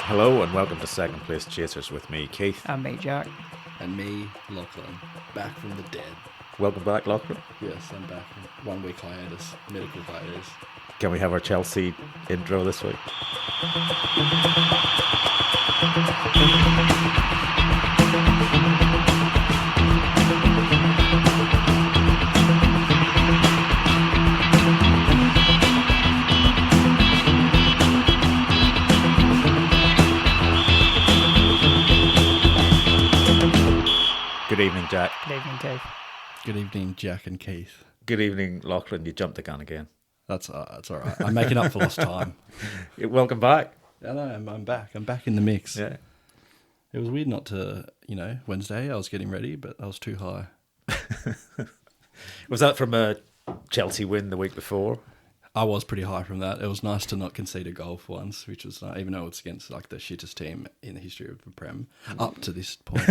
Hello and welcome to Second Place Chasers with me, Keith. And me, Jack. And me, Lachlan, back from the dead. Welcome back, Lachlan. Yes, I'm back from 1 week hiatus, medical hiatus. Can we have our Chelsea intro this week? Good evening, Jack. Good evening, Keith. Good evening, Jack and Keith. Good evening, Lachlan. You jumped the gun again. That's all right. I'm making up for lost time. Welcome back. Yeah, no, I'm back. I'm back in the mix. Yeah. It was weird not to, Wednesday I was getting ready, but I was too high. Was that from a Chelsea win the week before? I was pretty high from that. It was nice to not concede a goal for once, which was nice, even though it's against like the shittest team in the history of the Prem up to this point.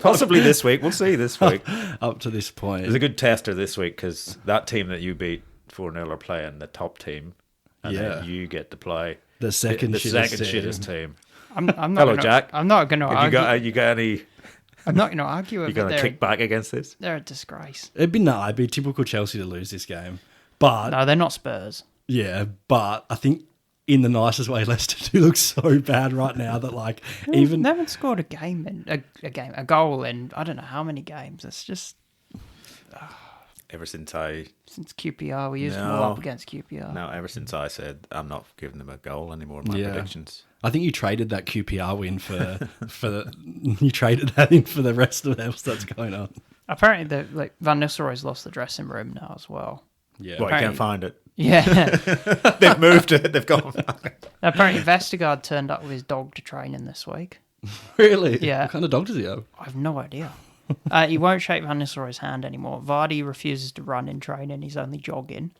Possibly this week. We'll see this week. Up to this point. It's a good tester this week because that team that you beat 4-0 are playing the top team. And then you get to play the second shittest team. I'm not Hello, gonna, Jack. I'm not going to argue. You got any... I'm not going to argue with You going it. to kick back against this? They're a disgrace. It'd be typical Chelsea to lose this game. But No, they're not Spurs. yeah, but I think in the nicest way, Leicester do look so bad right now that like even They haven't scored a goal in I don't know how many games. It's just Ever since since QPR we used them all up against QPR. ever since I said I'm not giving them a goal anymore in my predictions. I think you traded that QPR win for you traded that in for the rest of else that's going on. Apparently, Van Nistelrooy's lost the dressing room now as well. Yeah, Well, you can't find it. Yeah. They've moved it. They've gone. Apparently, Vestergaard turned up with his dog to training this week. really? Yeah. What kind of dog does he have? I have no idea. He won't shake Van Nistelrooy's hand anymore. Vardy refuses to run in training. He's only jogging.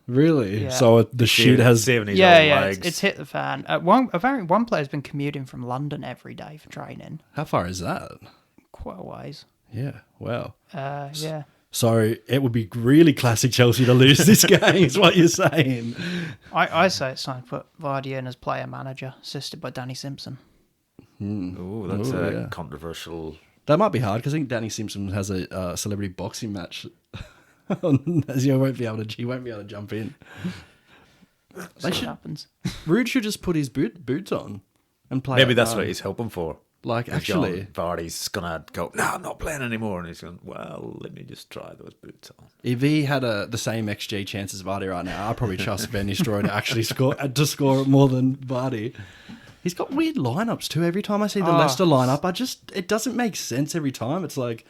Really? Yeah. So the shit has saving his own Yeah, legs. it's hit the fan. Apparently, one player's been commuting from London every day for training. How far is that? Quite a ways. Yeah. Wow. Yeah. So it would be really classic Chelsea to lose this game, is what you're saying. I say it's time to put Vardy in as player manager, assisted by Danny Simpson. Oh, that's Ooh, a controversial. That might be hard because I think Danny Simpson has a celebrity boxing match. As he won't be able to jump in. What happens? Rude should just put his boots on and play. Maybe at that's home. what he's hoping for. Like He's actually, gone, Vardy's gonna go. No, I'm not playing anymore. And he's going. Well, let me just try those boots on. if he had the same XG chance as Vardy right now, I'd probably trust Van Nistelrooy to actually score more than Vardy. He's got weird lineups too. Every time I see the Leicester lineup, it doesn't make sense every time. It's like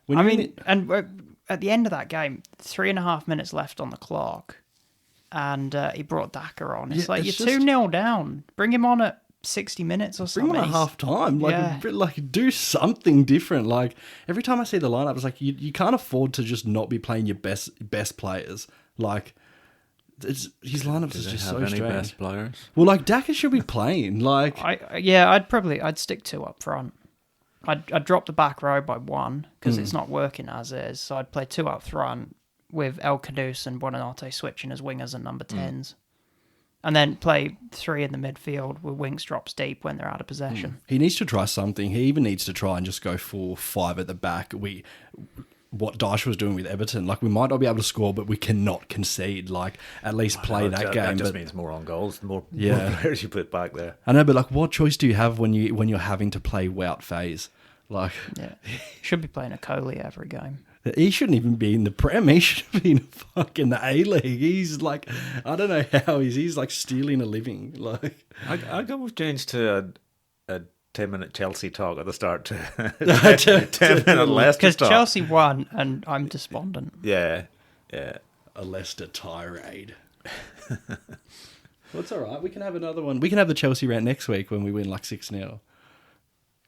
At the end of that game, 3.5 minutes left on the clock, and he brought Daka on. It's you're 2-0 down. Bring him on at 60 minutes or something. bring him at half time. Yeah. Like do something different. Like every time I see the lineup, it's like you can't afford to just not be playing your best players. Like his lineups is just so strange. best players? Well, like Daka should be playing. Like I'd stick 2 up front. I'd drop the back row by 1 because it's not working as is. So I'd play 2 up front with El Kudus and Buonanotte switching as wingers and number 10s. And then play 3 in the midfield with wings drops deep when they're out of possession. he needs to try something. He even needs to try and just go 4-5 at the back. What Dyche was doing with Everton, like we might not be able to score, but we cannot concede. Like at least play that game. That just means more on goals, more Yeah. players you put back there. I know, but like, what choice do you have when you're having to play Wout phase? Like, Yeah, should be playing a Coley every game. he shouldn't even be in the Prem. He should be in fucking the A League. He's like, I don't know how he's like stealing a living. Like, I go with change to a 10-minute Chelsea talk at the start to 10-minute Leicester Because talk. Chelsea won, and I'm despondent. Yeah. a Leicester tirade. Well, it's all right. We can have another one. We can have the Chelsea rant next week when we win like 6-0.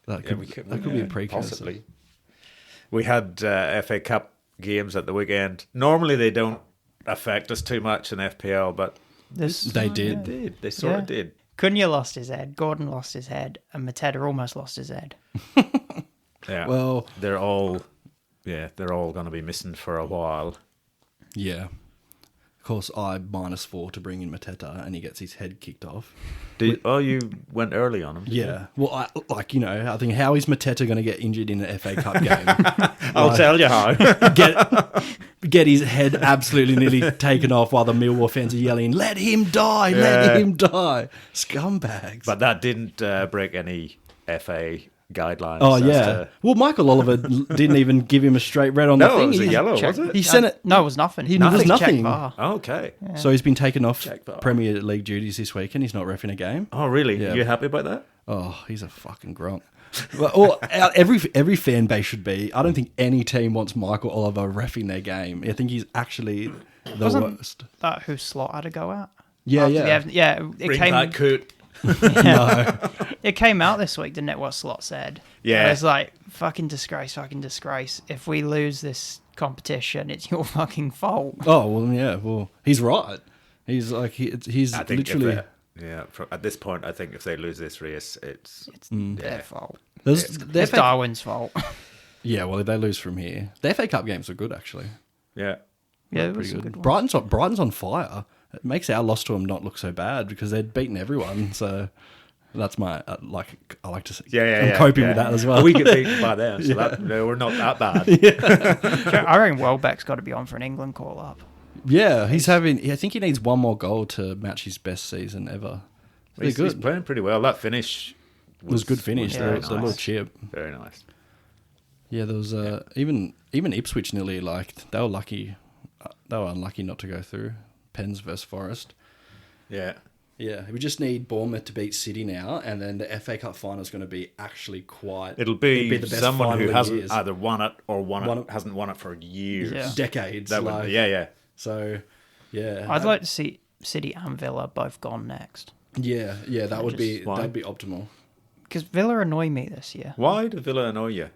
That could be a precursor. Possibly. We had FA Cup games at the weekend. Normally they don't affect us too much in FPL, but They did. they did. They sort of did. Cunha lost his head, Gordon lost his head, and Mateta almost lost his head. Yeah. Well, they're all going to be missing for a while. yeah. Of course, I -4 to bring in Mateta, and he gets his head kicked off. You went early on him. Yeah. Well, I think how is Mateta going to get injured in an FA Cup game? I'll tell you how. Get his head absolutely nearly taken off while the Millwall fans are yelling, "Let him die! Let him die!" Scumbags. But that didn't break any FA guidelines. Oh, as yeah. to- Well, Michael Oliver didn't even give him a straight red on the No, thing. it was a He- yellow, Check- was it? He sent it. No, it was nothing. It was Check nothing. VAR. Okay. So he's been taken off Check that. Premier League duties this week, and he's not reffing a game. Oh, really? Yeah. You happy about that? Oh, he's a fucking grump. Well, every fan base should be. I don't think any team wants Michael Oliver reffing their game. I think he's actually the Wasn't worst. that who Slot had to go at? Yeah, After yeah. It Bring came. back Coot. It came out this week, didn't it? What Slot said. Yeah. It was like fucking disgrace. If we lose this competition, it's your fucking fault. Oh, well, yeah. Well, he's right. He's like he's I think literally. at this point, I think if they lose this race, it's Their fault. The It's FA Darwin's fault. Yeah, well, if they lose from here, the FA Cup games are good actually. yeah. Yeah, it was Pretty a good. good one. Brighton's on fire. It makes our loss to them not look so bad because they'd beaten everyone. So that's my I like to see. I'm coping with that as well. We get beaten by them, so we're not that bad. I reckon Welbeck's got to be on for an England call up. Yeah, he's having. I think he needs one more goal to match his best season ever. He's good. playing pretty well. That finish Was good finish. Yeah, The little nice. chip. Very nice. Yeah, there was even Ipswich nearly they were lucky. They were unlucky not to go through. Pens versus Forest. Yeah. Yeah, we just need Bournemouth to beat City now, and then the FA Cup final is going to be actually It'll be the best someone final who in hasn't years. either won it or hasn't won it for years. Yeah. decades. That would, yeah. So, yeah, I'd like to see City and Villa both gone next. yeah, that would be Why? that'd be optimal. Because Villa annoy me this year. Why do Villa annoy you?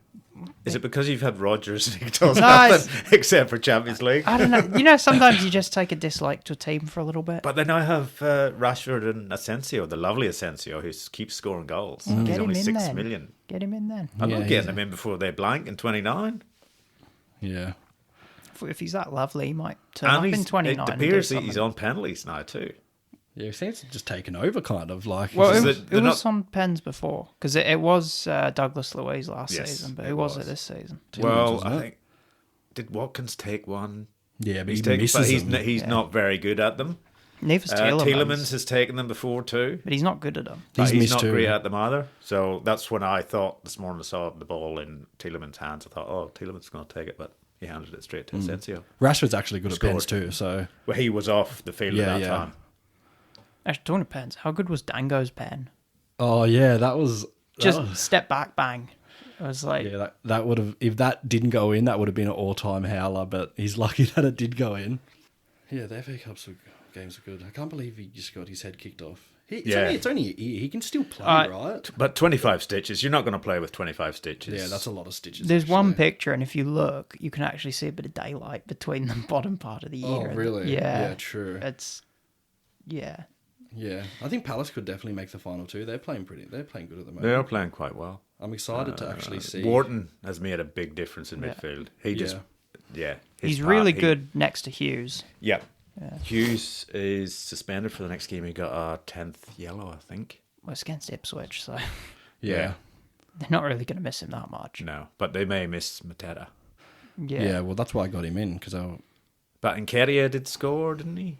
Is it because you've had Rodgers and it does No, nothing except for Champions League? I don't know. You know, sometimes you just take a dislike to a team for a little bit. But then I have Rashford and Asensio, the lovely Asensio, who keeps scoring goals. He's Get him only in 6 then. million. Get him in then. I'm Yeah, not getting him in before they blank in 29. Yeah, If he's that lovely, he might turn And up in it 29. and do appears that he's something. on penalties now too. yeah, it seems to just taken over, kind of like. Well, Is it it- was, they're it was not- on pens before because it was Douglas Luiz last Yes, season, but it who was was. it this season? Well, wasn't I it? think did Watkins take one? yeah, but He's he taken, misses but he's them. he's Yeah. not very good at them. Neither's Tielemans has taken them before too. but he's not good at them. But he's missed not two. great at them either. So that's when I thought this morning I saw the ball in Tielemans' hands. I thought, oh, Tielemans is going to take it, but he handed it straight to Asensio. Rashford's actually good Scored. at pens too. So Well, he was off the field Yeah, at that yeah. time. Actually, talking of pens, how good was Dango's pen? oh yeah, that was Just step back, bang. It was like, yeah, that would have, if that didn't go in, that would have been an all-time howler, but he's lucky that it did go in. Yeah, the FA Cups games are good. I can't believe he just got his head kicked off. It's only a year. He can still play, right? But 25 stitches, you're not going to play with 25 stitches. Yeah, that's a lot of stitches. there's one actually. picture, and if you look, you can actually see a bit of daylight between the bottom part of the Oh, ear. and- really? Yeah. Yeah, true. It's, yeah. Yeah, I think Palace could definitely make the final too. They're playing good at the moment. They are playing quite well. I'm excited to actually see. Wharton has made a big difference in Yeah. midfield. He just, his He's part- really he- good next to Hughes. Yeah. Hughes is suspended for the next game. He got a 10th yellow, I think. Well, it's against Ipswich, so Yeah. they're not really going to miss him that much. No, but they may miss Mateta. Yeah, well, that's why I got him in because But Nketiah did score, didn't he?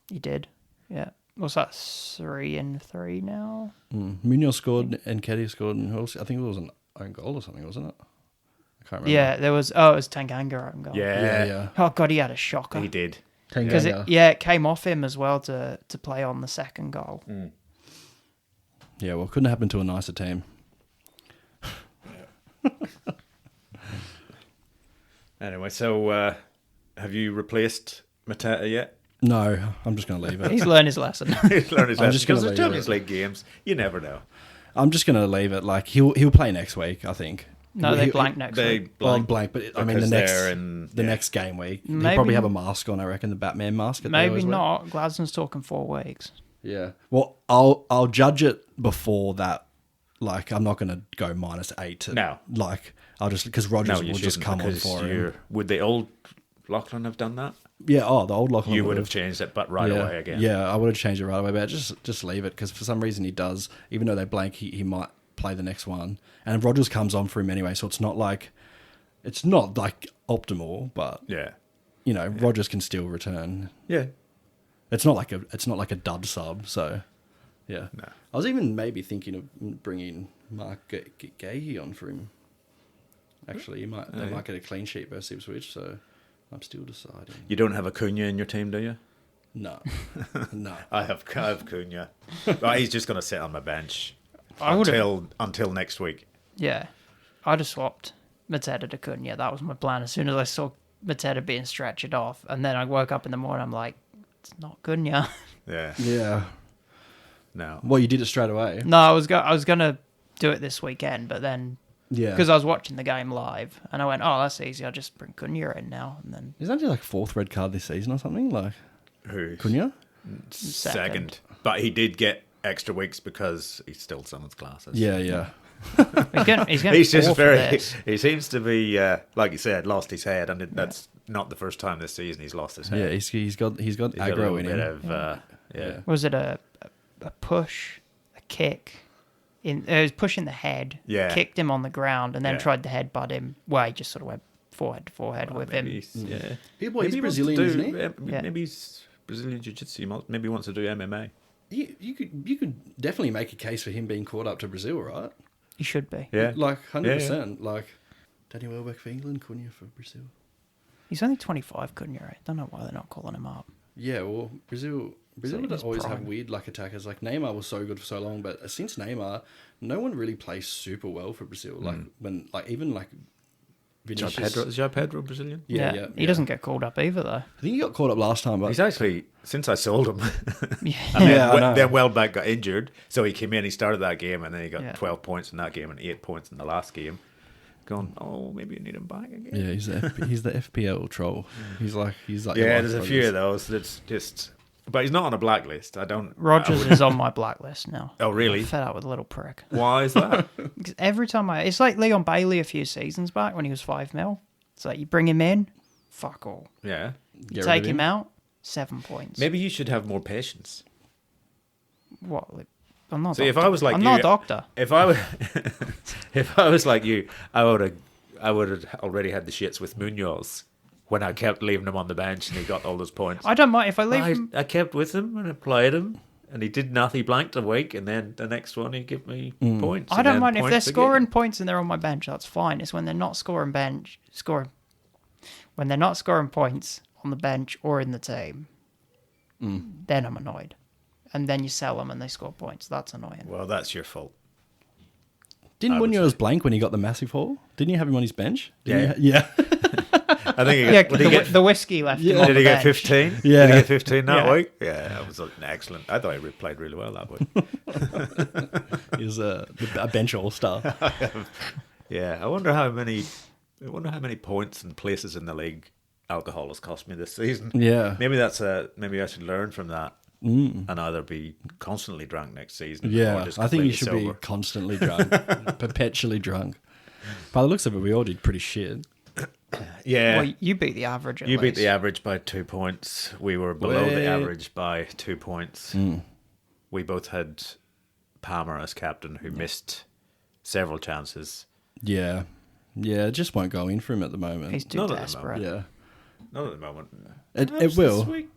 He did. Yeah. What's that? 3-3 now? Munoz scored and Keddy scored, and who else? I think it was an own goal or something, wasn't it? I can't remember. Yeah, there was. Oh, it was Tanganga own goal. yeah. Oh god, he had a shocker. He did. Because it came off him as well to play on the second goal. Yeah, well, couldn't happen to a nicer team. Anyway, so have you replaced Mateta yet? No, I'm just going to leave it. He's learned his lesson. He's learned his I'm lesson just gonna because the leave Champions it. League games, you never know. I'm just going to leave it. Like he'll play next week, I think. No, they He- blank next They week. Blank, but I mean because the they're in- yeah. next game week. He'll Maybe- probably have a mask on. I reckon the Batman mask. That they Maybe always wear. not. Gladstone's talking 4 weeks. Yeah. Well, I'll judge it before that. Like I'm not going to go -8. No. Like I'll just because Rogers No, you will just shouldn't, come on because for him. you're with the old Lachlan have done that? Yeah, the old Lachlan. You would have changed it, but right away again. Yeah, I would have changed it right away, but just leave it, because for some reason he does, even though they blank, he might play the next one. And Rogers comes on for him anyway, so it's not like optimal, but Rogers can still return. Yeah. It's not like a dud sub, so yeah. No. I was even maybe thinking of bringing Mark Gahey on for him. Actually, they might get a clean sheet versus Ipswich, so I'm still deciding. You don't have Acuna in your team, do you? No. I have Cunha. But he's just going to sit on my bench until next week. Yeah. I'd have swapped Mateta to Cunha. That was my plan. As soon as I saw Mateta being stretched off, and then I woke up in the morning, I'm like, it's not Cunha. Yeah. Yeah. No. Well, you did it straight away. No, I was going to do it this weekend, but then... Yeah. Because I was watching the game live, and I went, oh, that's easy. I'll just bring Cunha in now. And then Is that like 4th red card this season or something? Like Who? Cunha? Second. But he did get extra weeks because he stole someone's classes. Yeah. he's getting He's just fourth for very. this. He seems to be, like you said, lost his head, and that's not the first time this season he's lost his head. Yeah, he's got He's got aggro a in bit him. of, Was it a push, a kick? It was pushing the head, kicked him on the ground, and then tried to headbutt him. Well, he just sort of went forehead to forehead with him. He's Maybe Brazilian, isn't he? Maybe he's Brazilian Jiu-Jitsu. Maybe he wants to do MMA. You could definitely make a case for him being called up to Brazil, right? He should be. Yeah. Like 100%. Like Danny Welbeck for England, Cunha for Brazil. He's only 25, Cunha. I don't know why they're not calling him up. Yeah, well, Brazil So would he's always have prime. weird like attackers. Like Neymar was so good for so long, but since Neymar, no one really plays super well for Brazil. Like when even Vinicius. Is João Pedro Brazilian? Yeah. He doesn't get called up either, though. I think he got caught up last time, but He's actually, since I sold him, Yeah. I know. then Welbeck got injured, so he came in, he started that game, and then he got Yeah. 12 points in that game and 8 points in the last game. Going, maybe you need him back again. yeah, he's the FPL troll. He's like Yeah, there's a few of those that's just... But he's not on a blacklist. Rogers is on my blacklist now. Oh, really? I'm fed up with a little prick. Why is that? Because every time it's like Leon Bailey a few seasons back when he was 5 mil. It's like you bring him in, fuck all. Yeah. You take him out, 7 points. Maybe you should have more patience. What? Like, I'm not. See, a if doctor. I was like I'm you, not a doctor. If I was, if I was like you, I would have already had the shits with Munoz when I kept leaving him on the bench and he got all those points. I don't mind if I leave him. I kept with him and I played him, and he did nothing. He blanked a week, and then the next one he gave me points. I and don't then mind if they're points scoring again. points and they're on my bench. That's fine. It's when they're not scoring when they're not scoring points on the bench or in the team. Then I'm annoyed. And then you sell them and they score points. That's annoying. Well, that's your fault. Didn't I would Munoz blank when he got the massive haul? Didn't you have him on his bench? Yeah. Yeah. I think he Yeah, got, did he get the whiskey left him on did the he get bench. 15? Yeah. Did he get 15 that Yeah. week? Yeah, that was excellent. I thought he played really well that week. He was a bench all-star. Yeah, I wonder how many points and places in the league alcohol has cost me this season. Yeah. Maybe maybe I should learn from that and either be constantly drunk next season. Or Yeah, just I think you completely should sober. be constantly drunk, perpetually drunk. By the looks of it, we all did pretty shit. Yeah. Well, you beat the average at You beat least. the average by 2 points. We were below the average by 2 points. We both had Palmer as captain, who missed several chances. Yeah. Yeah, it just won't go in for him at the moment. He's too Not at the desperate. Yeah. Not at the moment. It Perhaps will. This week.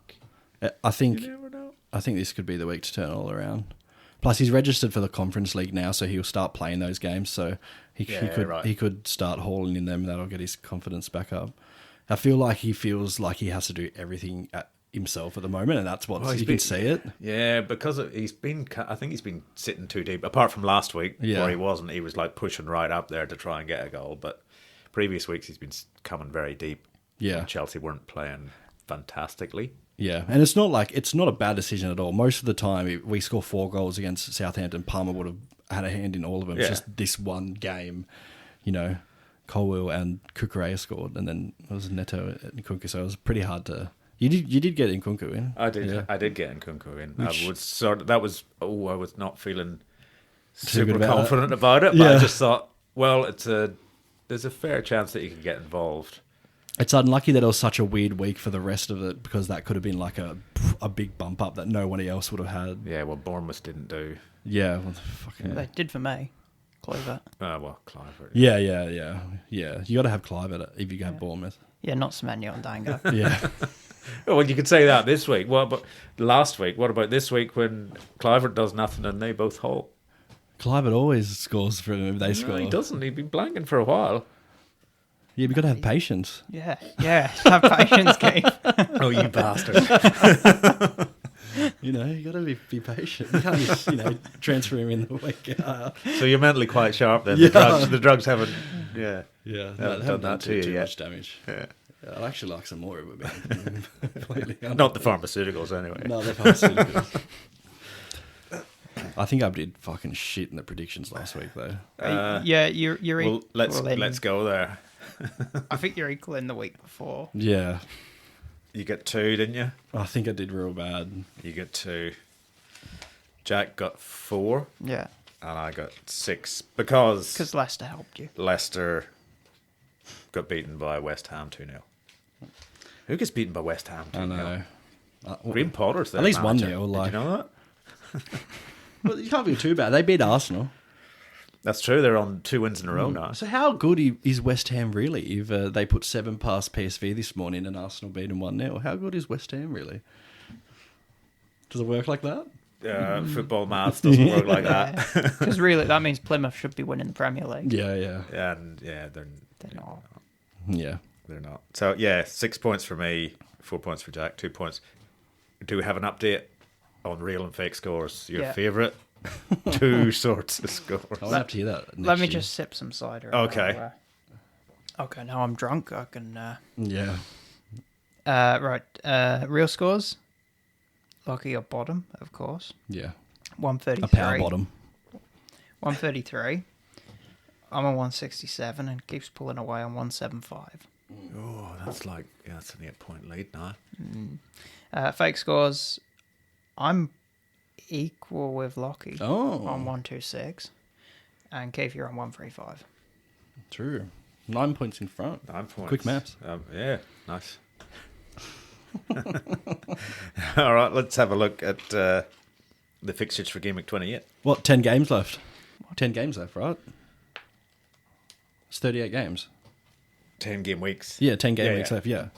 I think You never know. this could be the week to turn it all around. Plus, he's registered for the Conference League now, so he'll start playing those games. So he could start hauling in them. That'll get his confidence back up. I feel like he feels like he has to do everything himself at the moment, and that's what you can see it. Yeah, because I think he's been sitting too deep. Apart from last week, Yeah. where he wasn't, he was like pushing right up there to try and get a goal. But previous weeks, he's been coming very deep. Yeah. And Chelsea weren't playing fantastically. Yeah, and it's not a bad decision at all. Most of the time, we score 4 goals against Southampton. Palmer would have had a hand in all of them. It's Yeah. just this one game, Colwell and Kukurea scored, and then it was Neto and Nkunku. So it was pretty hard to. You did get Nkunku in. I did. Yeah. I did get Nkunku in. Which- I was not feeling Too super good about confident about it. But I Yeah. just thought, well, there's a fair chance that you can get involved. It's unlucky that it was such a weird week for the rest of it, because that could have been like a big bump up that nobody else would have had. Yeah, well, Bournemouth didn't do. Yeah, well, fucking. They did for me. Clive. Well, Clive. Yeah. You got to have Clive at it if you have Bournemouth. Yeah, not Semenyo and Dango. Yeah. Oh, well, you could say that this week. What about last week? What about this week when Clive does nothing and they both halt? Clive always scores for them if they No, score. he doesn't. He'd been blanking for a while. Yeah, we got to have patience. Yeah. Have patience, Keith. Oh, you bastard. You got to be patient. You can't just, transfer him in the week. So you're mentally quite sharp then. Yeah. The drugs haven't. Yeah. Yeah, They haven't done that to you too yet. much damage. Yeah. I'd actually like some more of it, man. Completely Not the pharmaceuticals, anyway. No, the pharmaceuticals. I think I did fucking shit in the predictions last week, though. Yeah, you're Well, equal in. let's go there. I think you're equal in the week before. Yeah, You get 2, didn't you? I think I did real bad. You get 2. Jack got 4, Yeah, and I got 6 because Leicester helped you. Leicester got beaten by West Ham 2-0. Who gets beaten by West Ham 2-0? I know. Green Potter's there. At least manager. 1-0, like- Did you know that? Well, you can't be too bad. They beat Arsenal. That's true. They're on 2 wins in a row now. So how good is West Ham really? If they put 7 past PSV this morning and Arsenal beat them 1-0, how good is West Ham really? Does it work like that? Football maths doesn't work like that. Because really, that means Plymouth should be winning the Premier League. Yeah. And They're not. Yeah. they're not. So yeah, 6 points for me, 4 points for Jack, 2 points. Do we have an update on real and fake scores? Your Yeah. favourite 2 sorts of scores. I'll have to hear that. Let me next year. just sip some cider. Okay. Okay, now I'm drunk. I can. Yeah. Right. Real scores. Lucky or bottom, of course. Yeah. 133. A power bottom. 133. I'm on 167 and keeps pulling away on 175. Oh, that's like that's an 8-point lead now. Fake scores. I'm equal with Lockie Oh. on 126, and Keith, you're on 135. True. 9 points in front. 9 points. Quick maths. Yeah, nice. All right, let's have a look at the fixtures for Game Week 28. What, 10 games left? 10 games left, right? It's 38 games. 10 game weeks. Yeah, 10 game Yeah, weeks yeah. left, yeah.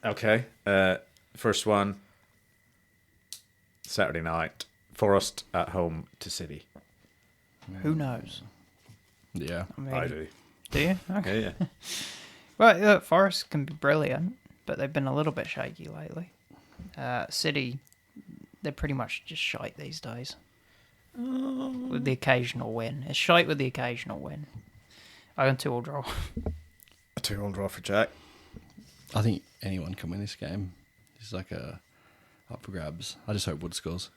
Okay. First one, Saturday night, Forest at home to City. Who knows? Yeah. I mean, I do. Do you? Okay. Yeah, yeah. Well, look, Forest can be brilliant, but they've been a little bit shaky lately. City, they're pretty much just shite these days. With the occasional win. It's shite with the occasional win. I got 2-2 draw. A 2-2 draw for Jack. I think anyone can win this game. It's like a up for grabs. I just hope Wood scores.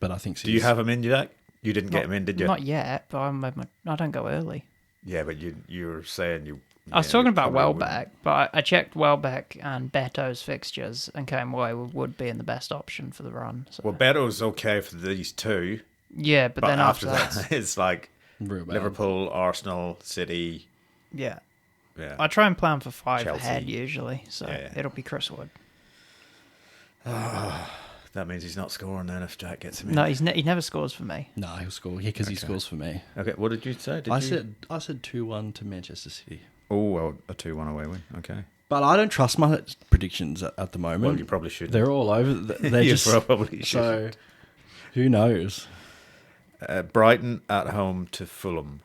But I think Do you have him in, Jack? You didn't get him in, did you? Not yet, but I don't go early. Yeah, but you were saying you... I was yeah, talking you about probably Welbeck, but I checked Welbeck and Beto's fixtures and came away with Wood being the best option for the run. So. Well, Beto's okay for these 2, Yeah, but then after that, that, it's like Real bad. Liverpool, Arsenal, City. yeah. Yeah. I try and plan for 5 Chelsea. ahead usually, so Yeah. it'll be Chris Wood. That means he's not scoring then if Jack gets him in. No, he never scores for me. No, he'll score. Yeah, because he scores for me. Okay, what did you say? I said 2-1 to Manchester City. Oh, well, a 2-1 away win. Okay. But I don't trust my predictions at the moment. Well, you probably shouldn't. They're all over. They're You just probably so. shouldn't. Who knows? Brighton at home to Fulham.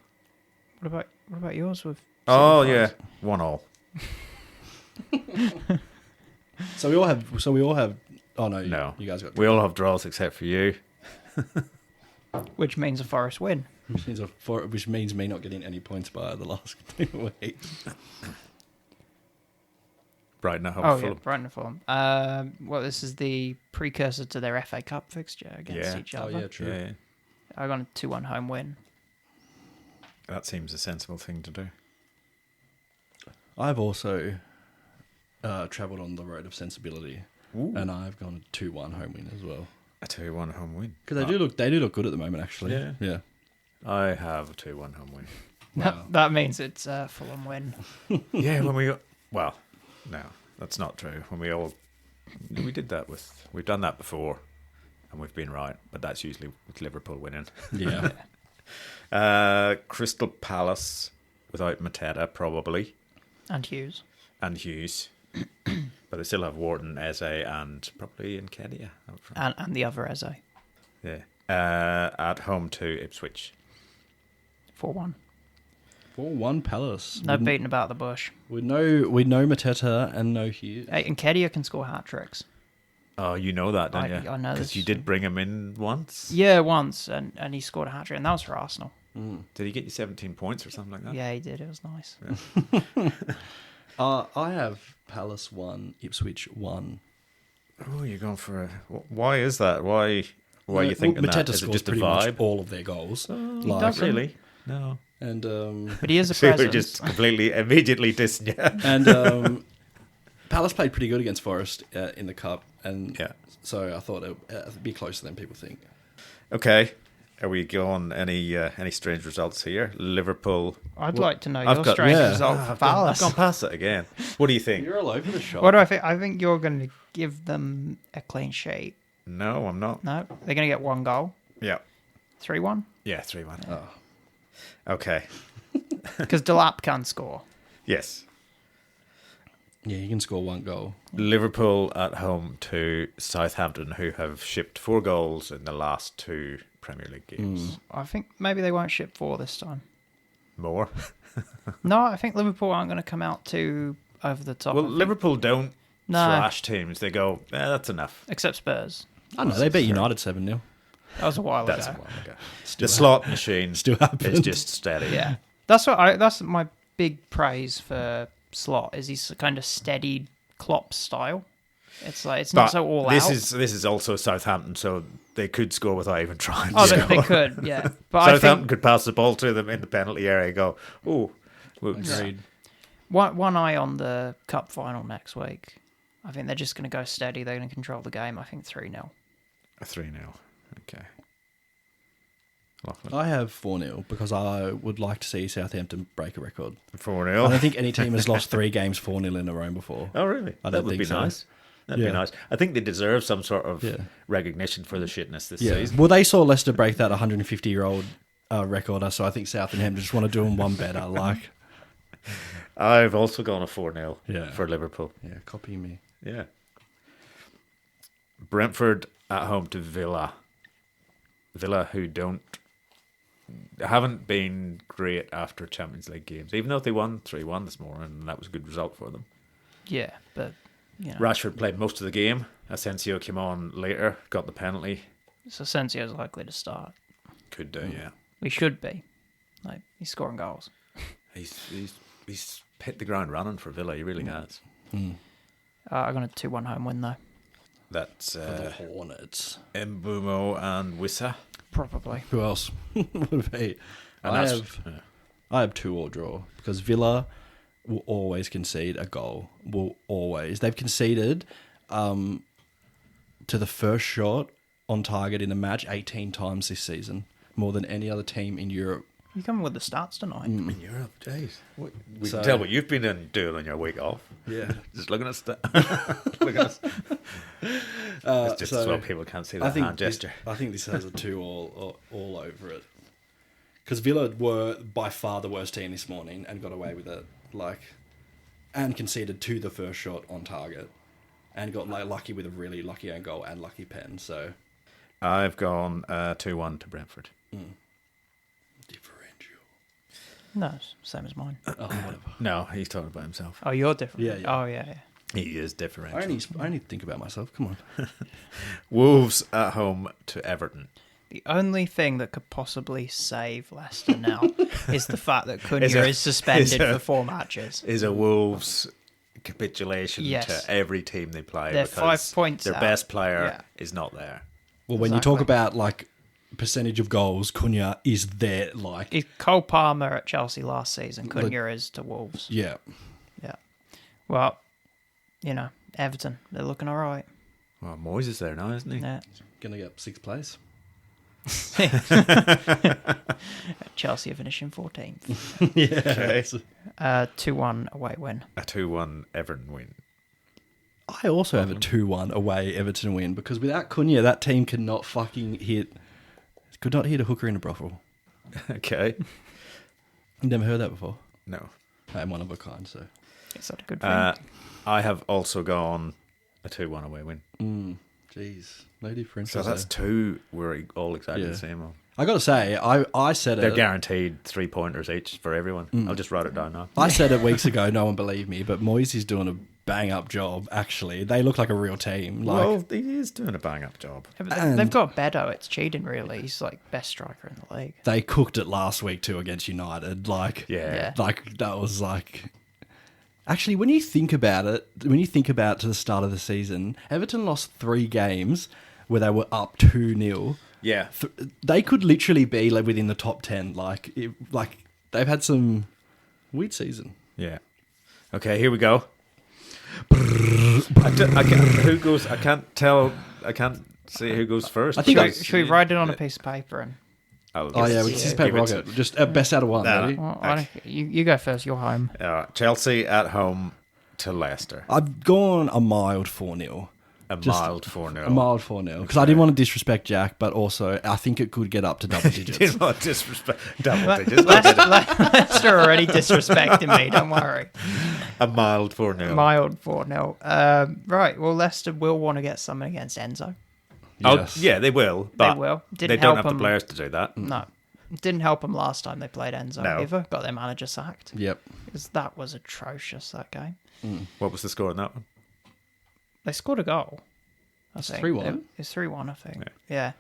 What about yours with? Oh, City yeah. Forest? 1-1. So we all have. Oh no, No. you guys got. We all have draws except for you. Which means a Forest win. Which means me not getting any points by the last 2 weeks. Brighton at home Oh to yeah, Fulham. Brighton and Fulham. Well, this is the precursor to their FA Cup fixture against Yeah. each Oh other. yeah, true. Yeah, yeah. I got a 2-1 home win. That seems a sensible thing to do. I've also travelled on the road of sensibility, and I've gone 2-1 home win as well. A 2-1 home win. Because they do look good at the moment, actually. Yeah. Yeah. I have a 2-1 home win. Wow. That means it's a Fulham win. Yeah, when we got Well, no, that's not true. We did that we've done that before, and we've been right, but that's usually with Liverpool winning. Yeah. Crystal Palace without Mateta, probably, And Hughes. but they still have Wharton, Eze, and probably Nketiah out front. And the other Eze. Yeah. At home to Ipswich. 4-1. 4-1 Palace. No beating about the bush. We know Mateta and no Hughes. Hey, and Nketiah can score hat-tricks. Oh, you know that, don't you? I know because this. you did bring him in once. Yeah, once, and he scored a hat-trick, and that was for Arsenal. Did he get you 17 points or something like that? Yeah, he did. It was nice. I have Palace 1, Ipswich 1. Oh, you're going for a... Why is that? Why are you thinking Mateta that? Is it scores just a pretty much vibe? all of their goals. doesn't. Not really. No. And But he is a So we're presence. just completely, immediately dissing you. and Palace played pretty good against Forest in the cup, and Yeah. so I thought it'd be closer than people think. Okay. Are we going any strange results here? Liverpool. I'd like to know I've your got- strange yeah. result for I've Palace. gone past it again. What do you think? You're all over the shop. What do I think? I think you're going to give them a clean sheet. No, I'm not. No, they're going to get 1 goal. Yeah. 3-1. Yeah, 3-1. Oh. Okay. Because Delap can score. Yes. Yeah, you can score 1 goal. Liverpool at home to Southampton, who have shipped 4 goals in the last 2 Premier League games. I think maybe they won't ship 4 this time. More. No, I think Liverpool aren't going to come out too over the top. Well, I think. Liverpool don't No. thrash teams. They go, that's enough. Except Spurs. I know, they beat United 7-0. That was a while That's a ago. while ago. The slot machine Still happened. is just steady. Yeah, that's my big praise for Slot. Is he's kind of steady Klopp style. It's like it's not But so all this out. is also Southampton, so they could score without even trying. Oh, to they score. could, yeah. But I Southampton think could pass the ball to them in the penalty area and go, oh, whoops. Agreed. one eye on the cup final next week. I think they're just going to go steady. They're going to control the game. I think 3-0. A 3-0. Okay. Lachlan. I have 4-0 because I would like to see Southampton break a record. 4-0. I don't think any team has lost 3 games 4-0 in a row before. Oh, really? I That don't would think be so. nice. That'd be Yeah. nice. I think they deserve some sort of Yeah. recognition for the shitness this Yeah. season. Well, they saw Leicester break that 150-year-old record, so I think Southampton just want to do them one better. Like, I've also gone a 4-0 Yeah. for Liverpool. yeah, copy me. Yeah. Brentford at home to Villa. Villa, who haven't been great after Champions League games, even though they won 3-1 this morning, and that was a good result for them. Yeah, but you know, Rashford played most of the game. Asensio came on later, got the penalty. so Asensio's likely to start. Could do, yeah. We should be. Like he's scoring goals. He's hit the ground running for Villa. He really has. I'm going to 2-1 home win though. That's The Hornets. Mbumo and Wissa. Probably. Who else would it be? And I that's- have 2-2 draw because Villa will always concede a goal. Will always. They've conceded to the first shot on target in a match 18 times this season, more than any other team in Europe. You coming with the stats tonight? in Europe, jeez. We So- can tell what you've been doing on your week off. Yeah. Just looking at look at us. It's just as well people can't see that hand gesture. I think this has a 2 all over it. Because Villa were by far the worst team this morning and got away with it, and conceded to the first shot on target, and got lucky with a really lucky own goal and lucky pen. So I've gone 2-1 to Brentford. differential. No, it's same as mine. Oh, whatever. No, he's talking about himself. Oh, you're different. Yeah, yeah. Oh, yeah. He is different. I only think about myself. Come on. Wolves at home to Everton. The only thing that could possibly save Leicester now is the fact that Cunha Is a- is suspended is a- for 4 matches. Is a Wolves capitulation Yes. to every team they play. They're because 5 points Their out. best player Yeah. is not there. Well, when you talk Exactly. about percentage of goals, Cunha is there. It's Cole Palmer at Chelsea last season. Cunha is to Wolves. Yeah. Yeah. Well, Everton, they're looking all right. Well, Moyes is there now, isn't he? Yeah. Gonna get 6th place. Chelsea are finishing 14th. Yeah. 2-1 away win. A 2-1 Everton win. I also have a 2-1 away Everton win because without Cunha, that team could not hit a hooker in a brothel. Okay. Never heard that before. No. I'm one of a kind, so. Is that a good thing? I have also gone a 2-1 away win. Jeez, no difference. So that's two we're all exactly the same on. I got to say, I said They're it. guaranteed 3 pointers each for everyone. I'll just write it down now. I said it weeks ago. No one believed me, but Moyes is doing a bang up job. Actually, they look like a real team. Like, Well, he is doing a bang up job. Yeah, but they've got Beto. It's cheating, really. He's like best striker in the league. they cooked it last week too against United. Like, Yeah. like that was like. Actually, when you think about it, to the start of the season, Everton lost 3 games where they were up 2-0. Yeah. They could literally be like within the top 10. Like they've had some weird season. Yeah. Okay, here we go. Who goes? I can't tell. I can't see who goes first. I think Should we write it on a piece of paper? And Oh yeah, we just paper rocket. Just best out of one. Nah, Maybe. well, you go first. You're home. Chelsea at home to Leicester. I've gone a mild 4-0. A mild 4-0. A mild 4-0 because I didn't want to disrespect Jack, but also I think it could get up to double digits. Didn't want to disrespect double digits. Leicester already disrespecting me. Don't worry. A mild 4-0. Mild 4-0. Right. Well, Leicester will want to get something against Enzo. Yes. Oh, yeah, they will. But They will. they Didn't don't help have the them. players to do that. No. Didn't help them last time they played Enzo No. either. Got their manager sacked. Yep. Because that was atrocious, that game. What was the score on that one? They scored a goal. I think. 3-1? It's 3-1, I think. Yeah.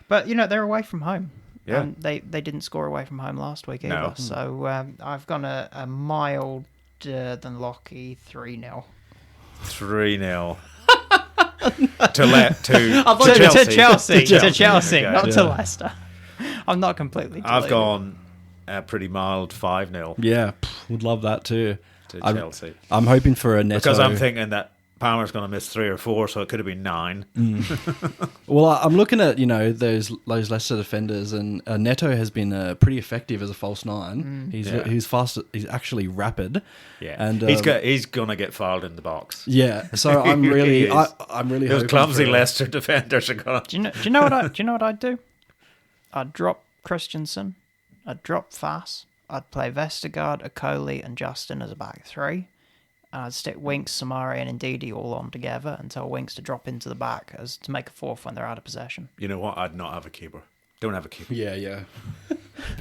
But, they're away from home. Yeah. And they didn't score away from home last week either. No. So I've gone a mild than Lockie 3-0. 3-0. to Chelsea. To Chelsea, Okay. not to Leicester. I'm not completely I've deluded. gone a pretty mild 5-0 Yeah, would love that too. to Chelsea. I'm hoping for a Neto. Because I'm thinking that Palmer's going to miss 3 or 4, so it could have been 9. Well, I'm looking at those Leicester defenders, and Neto has been pretty effective as a false 9. He's fast. He's actually rapid. Yeah, and he's going to get fouled in the box. Yeah, so I'm really, He is. I'm really. Those hoping clumsy for- Leicester defenders are going to. Do you know what I'd do? I'd drop Christensen. I'd drop Fass. I'd play Vestergaard, Okoli, and Justin as a back 3. And I'd stick Winks, Samari, and Ndidi all on together and tell Winks to drop into the back as to make a 4th when they're out of possession. You know what? I'd not have a keeper. Don't have a keeper. Yeah. Yeah,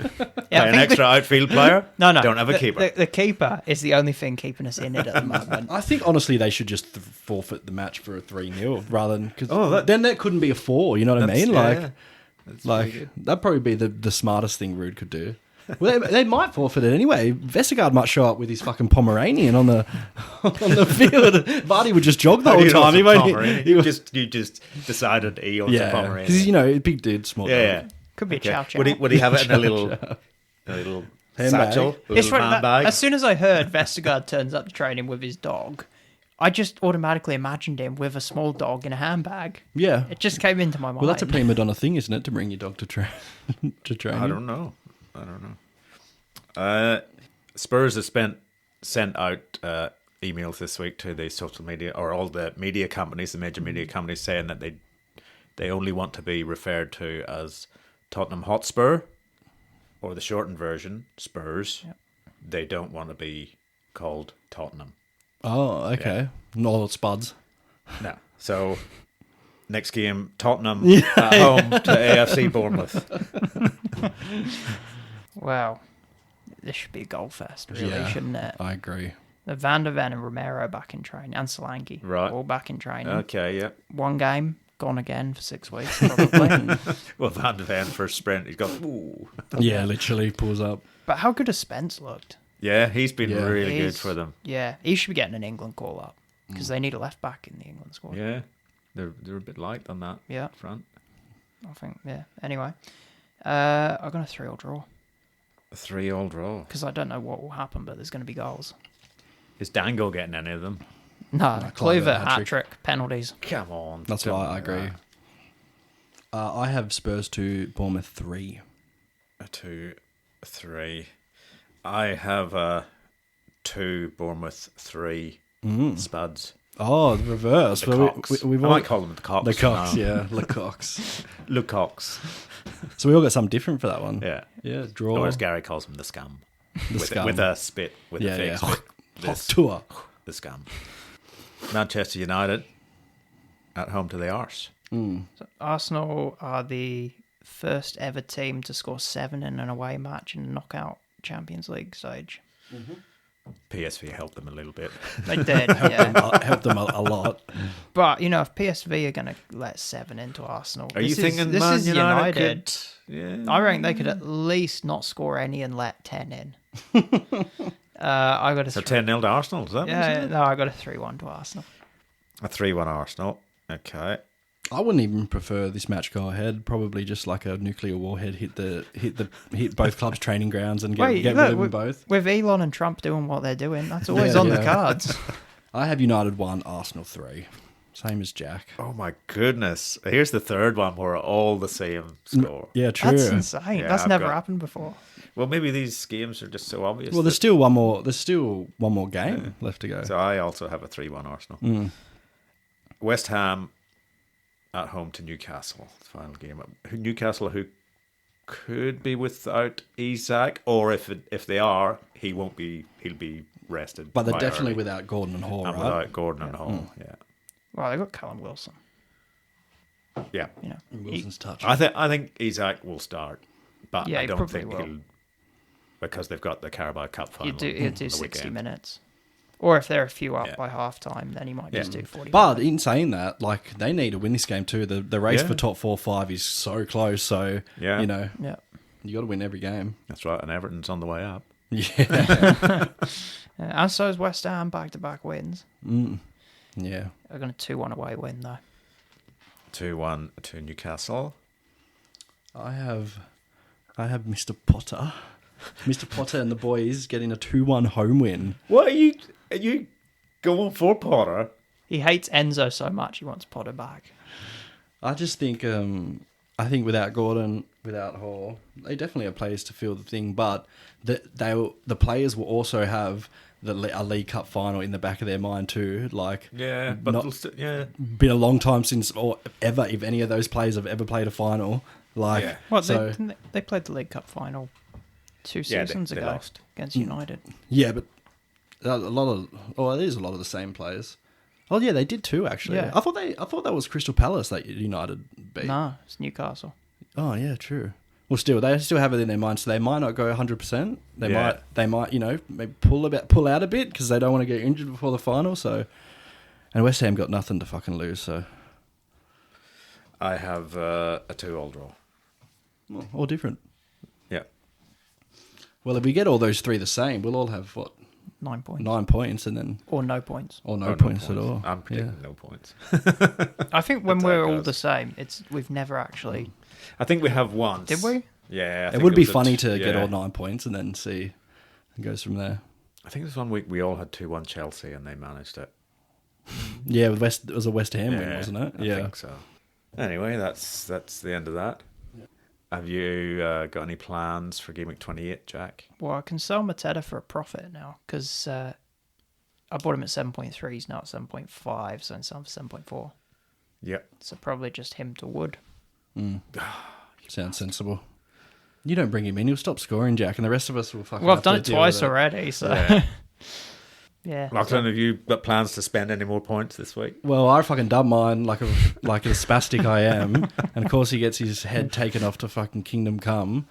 Play an extra outfield player. No. Don't have a keeper. The keeper is the only thing keeping us in it at the moment. I think honestly they should just forfeit the match for a 3-0 rather than because then that couldn't be a 4. You know what I mean? That'd probably be the smartest thing Rude could do. Well, they might forfeit it anyway. Vestergaard might show up with his fucking Pomeranian on the field. Vardy would just jog the whole time. You just decided he owns a Pomeranian. because big dude, small. Yeah. Could be a chow chow. Would he have it in a little Handbag. satchel? A It's little funny, handbag? as soon as I heard Vestergaard turns up to training with his dog, I just automatically imagined him with a small dog in a handbag. Yeah. It just came into my mind. Well, that's a prima donna thing, isn't it? To bring your dog to train. I don't know. Spurs have sent out emails this week to the social media or all the media companies, the major media companies, saying that they only want to be referred to as Tottenham Hotspur, or the shortened version, Spurs. Yep. They don't want to be called Tottenham. Oh, okay. No spuds. No. So next game, Tottenham at home to AFC Bournemouth. Wow. This should be a goal fest, really, shouldn't it? I agree. The Van der Ven and Romero back in training, and Solanke, Right. all back in training. Okay, yeah. One game, gone again for 6 weeks, probably. Well, Van der Ven first sprint, he's got ooh. Yeah, literally pulls up. But how good has Spence looked? Yeah, he's been really good He's- for them. Yeah, he should be getting an England call up because they need a left back in the England squad. Yeah, they're a bit light on that Yeah, front. I think. Yeah. Anyway, I'm gonna 3-3 draw A 3-3 draw. because I don't know what will happen, but there's gonna be goals. Is Dango getting any of them? No, Clive Kluivert hat-trick. hat trick penalties. Come on. That's don't right, I do agree. that. I have Spurs 2, Bournemouth 3. 2-3. I have 2 Bournemouth 3 Spuds. Oh, the reverse. The Well, Cocks. we've I all, might call them the Cocks. the Cocks, for now. yeah. The Cocks. Le Cocks. So we all got something different for that one. Yeah. Yeah, draw. Or as Gary calls them, the scum. The with, scum. with a spit, with a fake spit. Hot tour. The scum. Manchester United at home to the Arse. So Arsenal are the first ever team to score 7 in an away match in a knockout Champions League stage. PSV helped them a little bit. They did, yeah. Helped them a lot. But, you know, if PSV are going to let 7 into Arsenal... Are you thinking this Man is United? Yeah. I reckon they could at least not score any and let 10 in. I got a So 10-0 to Arsenal, is that what you yeah, said? no, I got a 3-1 to Arsenal. A 3-1 Arsenal. Okay. I wouldn't even prefer this match go ahead. Probably just like a nuclear warhead hit both clubs' training grounds and get rid of them both. With Elon and Trump doing what they're doing, that's always on the cards. I have United 1, Arsenal 3. Same as Jack. Oh my goodness. Here's the third one where all the same score. Yeah, true. That's insane. Yeah, That's I've never got- happened before. Well, maybe these games are just so obvious. Well, there's still one more. There's still one more game left to go. So I also have a 3-1 Arsenal. West Ham at home to Newcastle. Final game. Newcastle, who could be without Isak, or if they are, he'll be rested. But they're quite definitely early. without Gordon and Hall, And right? without Gordon and Hall. Yeah, Well, they got Callum Wilson. yeah. You know, Wilson's touch. I think Isak will start, but Yeah, I he don't probably think will. he'll, because they've got the Carabao Cup final. he'll do on the 60 weekend. minutes. Or if they're a few up Yeah. by half time, then he might just do 40. But in saying that, like they need to win this game too. The race Yeah. for top 4-5 is so close. So Yeah. you know Yeah. you got to win every game. That's right, and Everton's on the way up. Yeah, And so is West Ham, back-to-back wins. yeah. They're going to 2-1 away win, though. 2-1 to Newcastle. I have Mr. Potter. Mr. Potter and the boys getting a 2-1 home win. What are you going for, Potter? He hates Enzo so much, he wants Potter back. I just think without Gordon, without Hall, they definitely have players to fill the thing. But the players will also have a League Cup final in the back of their mind too. Like, Yeah, but not- yeah. been a long time since, or ever, if any of those players have ever played a final. Like, Yeah. Well, so they played the League Cup final 2 Yeah, seasons they ago lost. against United. yeah, but it is a lot of the same players. Oh yeah, they did too. Actually, Yeah. I thought that was Crystal Palace that United beat. Nah, it's Newcastle. Oh yeah, true. Well, they still have it in their mind, so they might not go 100%. They Yeah. might, maybe pull out a bit because they don't want to get injured before the final. So, and West Ham got nothing to fucking lose. So, I have a 2-2 draw. well, all different. Yeah. Well, if we get all those three the same, we'll all have 9 points. 9 points, and then Or no points. no points at all. I'm predicting no points. I think when That's how we're it all goes. the same, we've never actually... I think we have once. Did we? Yeah. I It think would be was funny to get yeah. all 9 points and then see. It goes from there. I think there's one week we all had 2-1 Chelsea and they managed it. Yeah, it was a West Ham win, Yeah, wasn't it? I think so. Anyway, that's the end of that. Have you got any plans for Game Week 28, Jack? Well, I can sell Mateta for a profit now because I bought him at 7.3. He's now at 7.5, so I'm selling for 7.4. Yep. So probably just him to Wood. Sounds sensible. You don't bring him in, he'll stop scoring, Jack, and the rest of us will fucking Well, I've have done to it deal twice with it. already, so... Yeah. Yeah. Lachlan, have you got plans to spend any more points this week? Well, I fucking dubbed mine like a spastic I am, and of course he gets his head taken off to fucking Kingdom Come.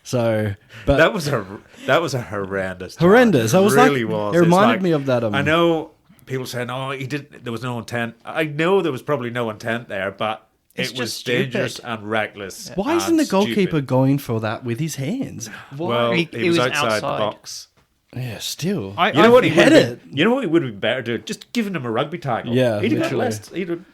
So, but That was a horrendous. horrendous. Challenge. I was really like, was. it It's reminded like- me of that. I know people saying, "Oh, he did." There was no intent. I know there was probably no intent there, but It's it was just dangerous stupid. and reckless. Why and isn't the goalkeeper stupid. going for that with his hands? Why? Well, He he was was outside the outside. box. Yeah, still. You know what? he He had would it. You know what? He would have been better doing? Just giving him a rugby tackle. Yeah, he'd have got literally. less. He'd have,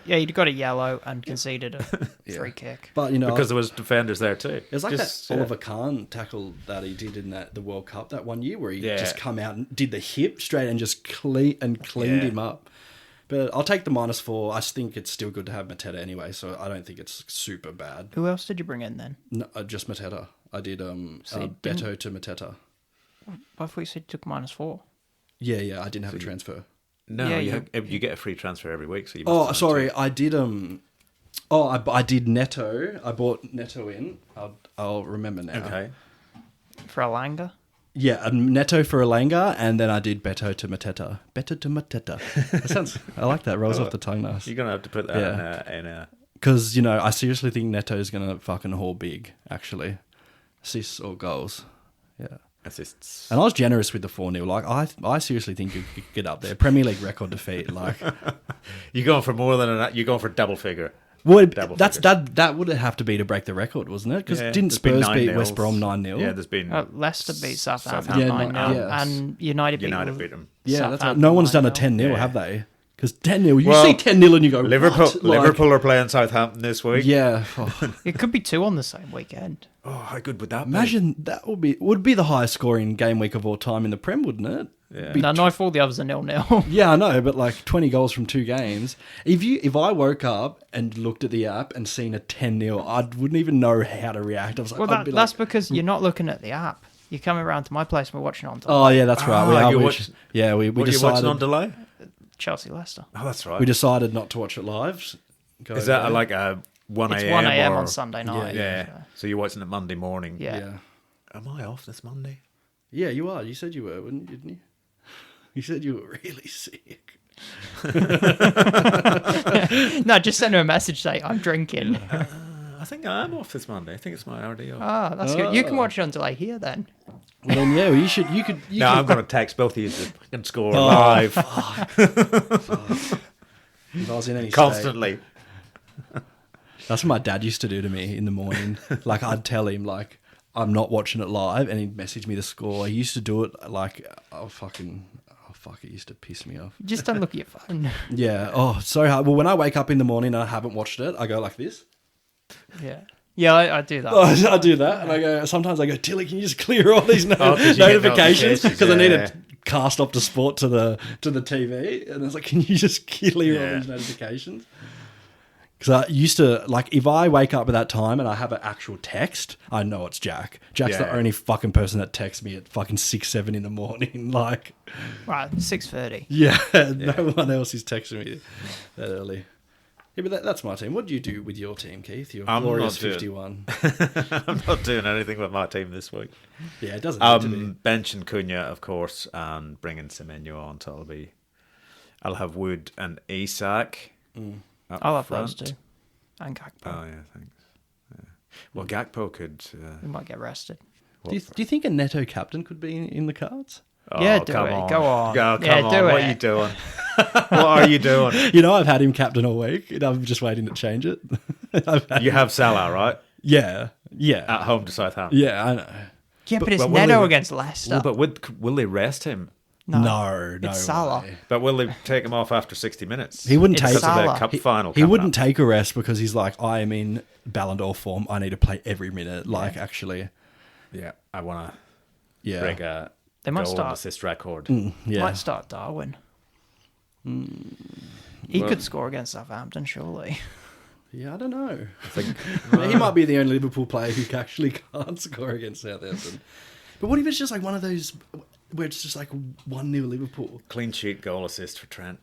Yeah, he'd got a yellow and conceded a free kick. But you know, because there was defenders there too. it was like Just, that Oliver Kahn tackle that he did in the World Cup that one year, where he Yeah. just come out and did the hip straight and just cleaned Yeah. him up. But I'll take the -4. I think it's still good to have Mateta anyway, so I don't think it's super bad. Who else did you bring in then? No, just Mateta. I did you Beto to Mateta. I thought you said you took -4. Yeah, I didn't have a transfer. No, Yeah, you get a free transfer every week. So you Oh, sorry, I did. I did Neto. I bought Neto in. I'll remember now. Okay. For Alanga? Yeah, Neto for Alanga, and then I did Beto to Mateta. Beto to Mateta. That sounds. I like that. Rolls off the tongue nice. You're gonna have to put that in a. Because I seriously think Neto's gonna fucking haul big. Actually, assists or goals. Yeah. Assists. And I was generous with the 4-0. Like I seriously think you could get up there. Premier League record defeat. Like You're going for more than that. You're going for double figure. well, Double that would have to be to break the record, wasn't it? Because Yeah, didn't there's been Spurs beat 9-0s. West Brom 9-0? Yeah, there's been Leicester beat Southampton Southampton. 9-0, Yeah. and United United beat them. Yeah, that's right. Southampton No one's done a 9-0. 10-0, Yeah. have they? Because 10-0, you Well, see 10-0 and you go, Liverpool. what? Like, Liverpool are playing Southampton this week. Yeah. Oh, It could be 2 on the same weekend. Oh, how good would that be? imagine that would be the highest scoring game week of all time in the Prem, wouldn't it? Yeah. Be No, I thought the others are 0-0. Yeah, I know, but like 20 goals from 2 games. If I woke up and looked at the app and seen a 10-0, I wouldn't even know how to react. I was like, Well, I'd be that's like, because you're not looking at the app. You're coming around to my place and we're watching on oh yeah, that's right. Ah, We you are. watch- We What, you decided watching on delay? Chelsea Leicester. Oh, that's right. we decided not to watch it live. Go Is that there. like a 1 a.m.? It's 1 a.m. or- on Sunday night. Yeah. So, So you're watching it Monday morning. yeah. Yeah. Am I off this Monday? Yeah, you are. You said you were, didn't you? You said you were really sick. No, just send her a message saying, I'm drinking. I think I am off this Monday. I think it's my RDO. Ah, that's good. You can watch it on delay here then. Well, then yeah, well, you should. You could. No, I'm going to text both of you so you can score Oh, live If I was in any state. constantly. That's what my dad used to do to me in the morning. Like I'd tell him like I'm not watching it live, and he'd message me the score. He used to do it like fuck, it used to piss me off. Just don't look at your phone. Yeah. Oh, so hard. Well, when I wake up in the morning and I haven't watched it, I go like this. Yeah. Yeah, I do that. Oh, I do that, and I go. Sometimes I go, Tilly, can you just clear all these 'cause you get notifications notifications, because I need yeah. to cast off the sport to the TV, and it's like, can you just clear all Yeah. these notifications? Because I used to, like, if I wake up at that time and I have an actual text, I know it's Jack. Jack's the Yeah. only fucking person that texts me at fucking 6, 7 in the morning. Like, Right, 6:30. yeah, no one else is texting me that early. Yeah, but that's my team. What do you do with your team, Keith? Your I'm glorious not doing- 51. I'm not doing anything with my team this week. Yeah, it doesn't need to be. Benching Cunha, of course, and bringing Semenyo on. So I'll have Wood and Isak. Up I'll have front. those two. And Gakpo. Oh yeah, thanks. Yeah. Well, Gakpo could. We might get rested. Do you think a Neto captain could be in the cards? Yeah, do come it. on. Go on. Go, come Yeah, on. do What it. are you doing? What are you doing? You know, I've had him captain all week. And I'm just waiting to change it. You have Salah, right? Yeah. At home to Southampton. Yeah, I know. Yeah, but it's will Neto they- against Leicester. Well, but will they rest him? No, It's Salah. way. But will they take him off after 60 minutes? He wouldn't It's take because of the Salah. cup final. He coming wouldn't up. take a rest because he's like, I am in Ballon d'Or form. I need to play every minute. Like, actually, Yeah, I want to yeah. break a They might goal and start- assist record. Yeah. Might start Darwin. He could score against Southampton, surely. Yeah, I don't know. I think He might be the only Liverpool player who actually can't score against Southampton. But what if it's just like one of those where it's just like 1-0 Liverpool? clean sheet goal assist for Trent.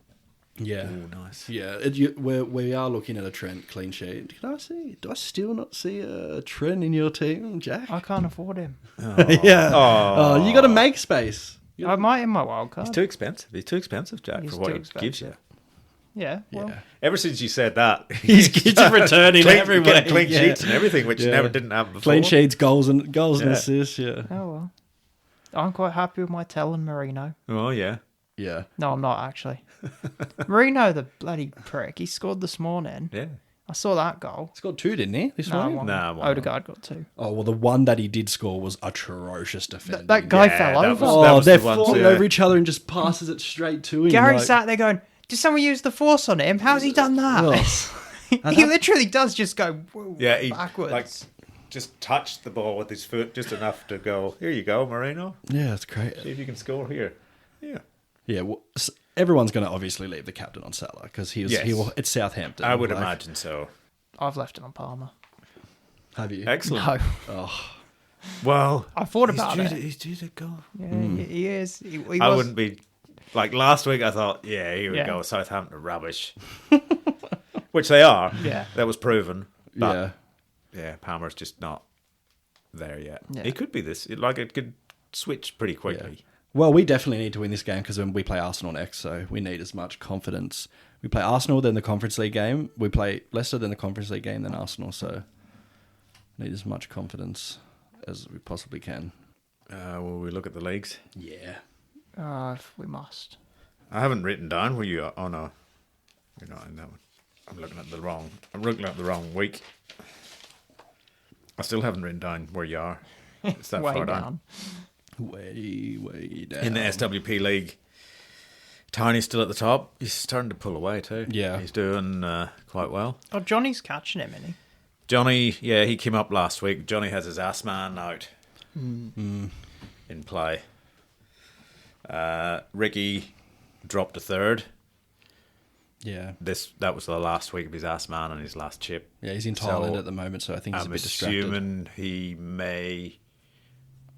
Yeah. Ooh, nice. Yeah, we are looking at a Trent clean sheet. Do I still not see a Trent in your team, Jack? I can't afford him. Yeah. Oh, you got to make space. I might in my wild card. He's too expensive. He's too expensive, Jack, He's for what too he gives you. Yeah, well, Yeah. Ever since you said that, He's returning every getting week. clean Yeah. sheets and everything, which you Yeah. never didn't have before. Clean sheets, goals and Yeah. assists. Yeah. oh well. I'm quite happy with my Tell and Marino. Oh yeah. Yeah. No, I'm not actually. Marino, the bloody prick, he scored this morning. Yeah. I saw that goal. Scored 2, didn't he? This morning? one. Nah, one. Odegaard got 2. Oh, well, the one that he did score was atrocious defending. That guy Yeah, fell that over. was- Oh, they're the one falling too, over yeah. each other and just passes it straight to him. Gary like- sat there going, did someone use the force on him? How's he done that? Oh. He literally does just go whoa, Yeah, he backwards. like just touched the ball with his foot just enough to go, here you go, Marino. Yeah, that's great. See if you can score here. Yeah. Yeah, well, everyone's going to obviously leave the captain on Salah because it's Southampton. I would imagine so. I've left him on Palmer. Have you? Excellent. No. Oh, Well, I thought about it. He's due to go. Yeah, he is. He I was- wouldn't be like last week. I thought, yeah, here we Yeah. go. Southampton are rubbish, which they are. Yeah. That was proven. yeah. But yeah, Palmer's just not there yet. Yeah. He could be this. Like it could switch pretty quickly. Well, we definitely need to win this game because we play Arsenal next, so we need as much confidence. We play Arsenal, then the Conference League game. We play Leicester, then the Conference League game, then Arsenal. So need as much confidence as we possibly can. Will we look at the leagues? Yeah. If we must. I haven't written down where you are. Oh no, you're not in that one. I'm looking at the wrong week. I still haven't written down where you are. It's that Way far down. Way down. In the SWP league. Tony's still at the top. He's starting to pull away too. Yeah. He's doing quite well. Oh, Johnny's catching him, isn't he? Johnny, yeah, he came up last week. Johnny has his ass man out in play. Ricky dropped to third. Yeah. That was the last week of his ass man and his last chip. Yeah, he's in So, Thailand at the moment, so I think he's a I'm bit distracted. assuming he may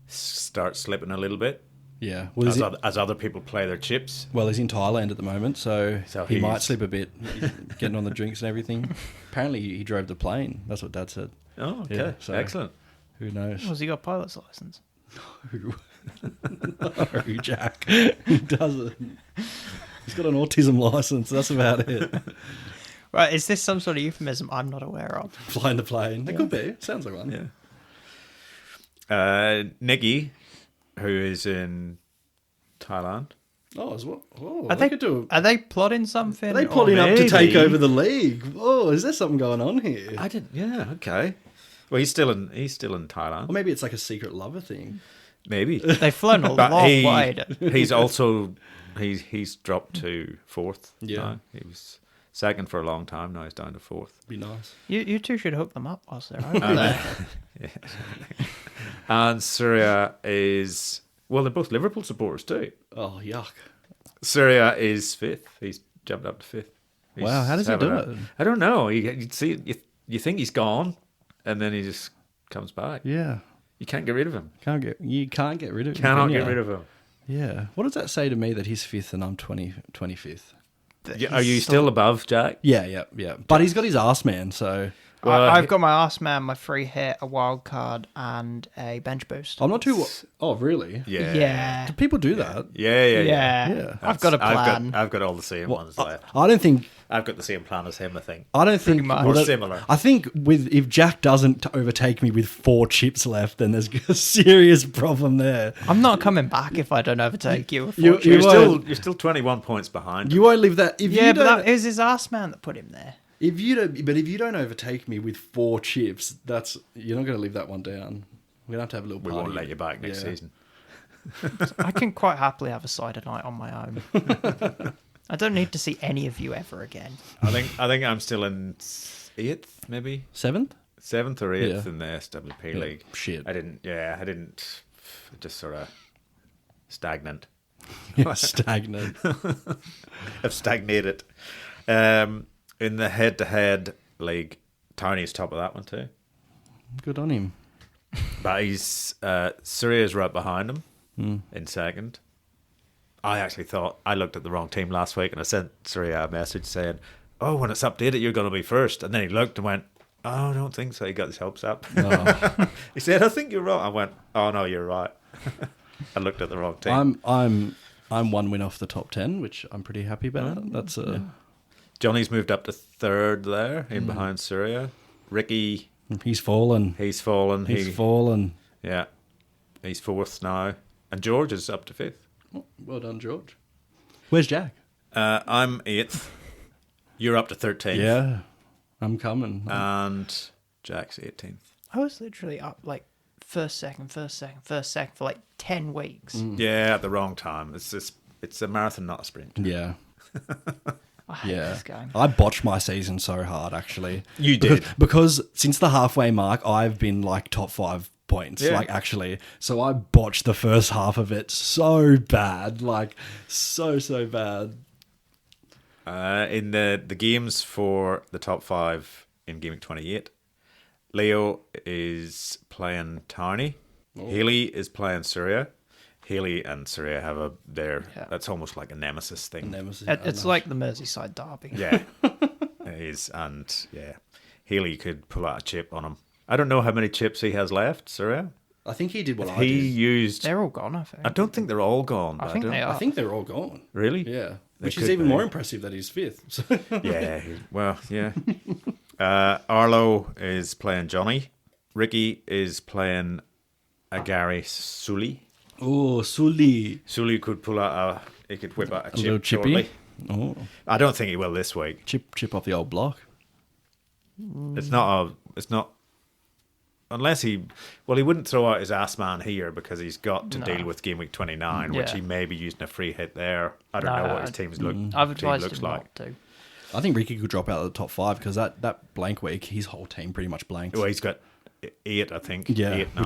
start slipping a little bit Yeah. Well, as other people play their chips. he's in Thailand at the moment, so he he's- might slip a bit, He's getting on the drinks and everything. Apparently, he drove the plane. That's what Dad said. Oh, okay. Yeah, so- Excellent. Who knows? Was he got a pilot's license? No, Jack. He doesn't. He's got an autism license. That's about it. Right, is this some sort of euphemism I'm not aware of? Flying the plane. It could be. Sounds like one. Yeah. Nicky, who is in Thailand. Oh, as well. Oh, Are they plotting something? Are they or- plotting up to maybe. take over the league? Oh, is there something going on here? I didn't. Yeah. Okay. Well, he's still in Thailand. Or maybe it's like a secret lover thing. Maybe. They've flown a But long way. he's also he's dropped to fourth. Yeah. now. He was second for a long time. Now he's down to fourth. Be nice. You two should hook them up whilst they're over there. And Syria is they're both Liverpool supporters too. Oh, yuck. Syria is fifth. He's jumped up to fifth. He's Wow, how does he having do a- it? I don't know. You see, you think he's gone, and then he just comes back. Yeah. You can't get rid of him. You can't get rid of him. Cannot can get ya? rid of him. Yeah. What does that say to me that he's fifth and I'm 25th? Are you still above Jack? Yeah. But he's got his arse man, so Well, I've got my arse man, my free hit, a wild card, and a bench boost. I'm not too. Oh, really? Yeah. Yeah. Do people do that? Yeah. Yeah. I've got a plan. I've got all the same ones left. I don't think. I've got the same plan as him, I think. I don't think. much. Or that- similar. I think if Jack doesn't overtake me with 4 chips left, then there's a serious problem there. I'm not coming back if I don't overtake you. You You're still 21 points behind. You won't leave that. If yeah, you but don't, that is his arse man that put him there. if you don't overtake me with 4 chips, you're not going to leave that one down. We're gonna have to have a little We party. won't let you back next Yeah. season. I can quite happily have a cider night on my own. I don't need to see any of you ever again. I think I'm still in 8th, maybe 7th? 7th or 8th Yeah. in the SWP Yeah, league. shit. I didn't. Just sort of stagnant. Stagnant. I've stagnated. In the head-to-head league, Tony's top of that one too. Good on him. But he's Syria's right behind him in second. I actually thought I looked at the wrong team last week, and I sent Syria a message saying, "Oh, when it's updated, you're going to be first." And then he looked and went, "Oh, I don't think so." He got his hopes up. Oh. He said, "I think you're wrong." I went, "Oh no, you're right." I looked at the wrong team. I'm 1 win off the top 10, which I'm pretty happy about. That's Johnny's moved up to third there, in behind Syria. Ricky, he's fallen. he's fallen. He's fallen. Yeah, he's fourth now, and George is up to fifth. Oh, well done, George. Where's Jack? I'm 8th. You're up to 13th. Yeah, I'm coming. And Jack's 18th. I was literally up like first, second for like 10 weeks. Yeah, at the wrong time. It's a marathon, not a sprint. Yeah. I hate Yeah, this game. I botched my season so hard, actually. You did. Because since the halfway mark, I've been like top 5 points, Yeah. like actually. So I botched the first half of it so bad, like so bad. In the games for the top 5 in Game Week 28, Leo is playing Tarney. Haley is playing Surya. Haley and Surya have that's almost like a nemesis thing. It's like the Merseyside derby. Yeah, it is. And yeah, Haley could pull out a chip on him. I don't know how many chips he has left, Surya. I think he did what I He did. used. They're all gone, I think. I don't think they're all gone. But I think they are. I think they're all gone. Really? Yeah. They Which is could even be. more impressive that he's 5th. So. Yeah. Yeah. Arlo is playing Johnny. Ricky is playing Gary Sully. Oh, Sully. Sully could pull out he could whip out a chip little chippy. shortly. Oh, I don't think he will this week. chip off the old block. It's not unless he wouldn't throw out his ass man here because he's got to deal with Game Week 29, which Yeah. he may be using a free hit there. I don't know what his team's I've advised looks him like. not to. I think Ricky could drop out of the top 5 because that blank week, his whole team pretty much blanked. Well, he's got 8, I think. Yeah, 8 now.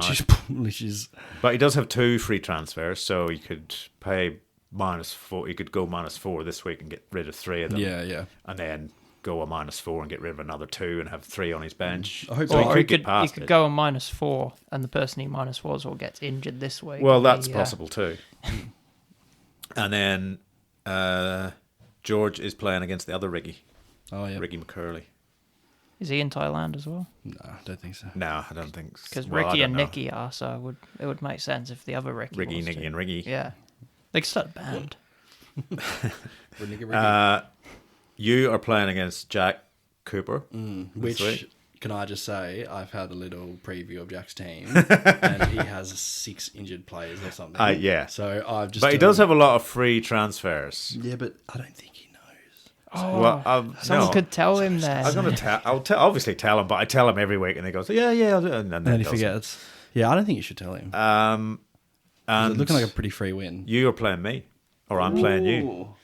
which is But he does have 2 free transfers, so he could pay -4. He could go -4 this week and get rid of 3 of them. yeah. And then go a -4 and get rid of another 2 and have 3 on his bench. I hope So so. Or he get could past it. go on -4, and the person he -4s will get injured this week. Well, that's Yeah. possible too. And then George is playing against the other Ricky, Oh yeah. Ricky McCurley. Is he in Thailand as well? No, I don't think so. No, I don't think so. Because Well, I Ricky don't and know. Nicky are, so it would make sense if the other Ricky Ricky, was Nicky, too. and Ricky. Yeah. They could start a band. You are playing against Jack Cooper. this Which, week. can I just say, I've had a little preview of Jack's team, and he has 6 injured players or something. Yeah. So I've just. But he does have a lot of free transfers. Yeah, but I don't think he knows. Oh, Well, someone no. could tell him there. I'm gonna tell. Obviously tell him, but I tell him every week, and he goes, "Yeah, I'll do it," and then And he doesn't. forgets. Yeah, I don't think you should tell him. And It's looking like a pretty free win. you are playing me, or I'm playing you. Ooh.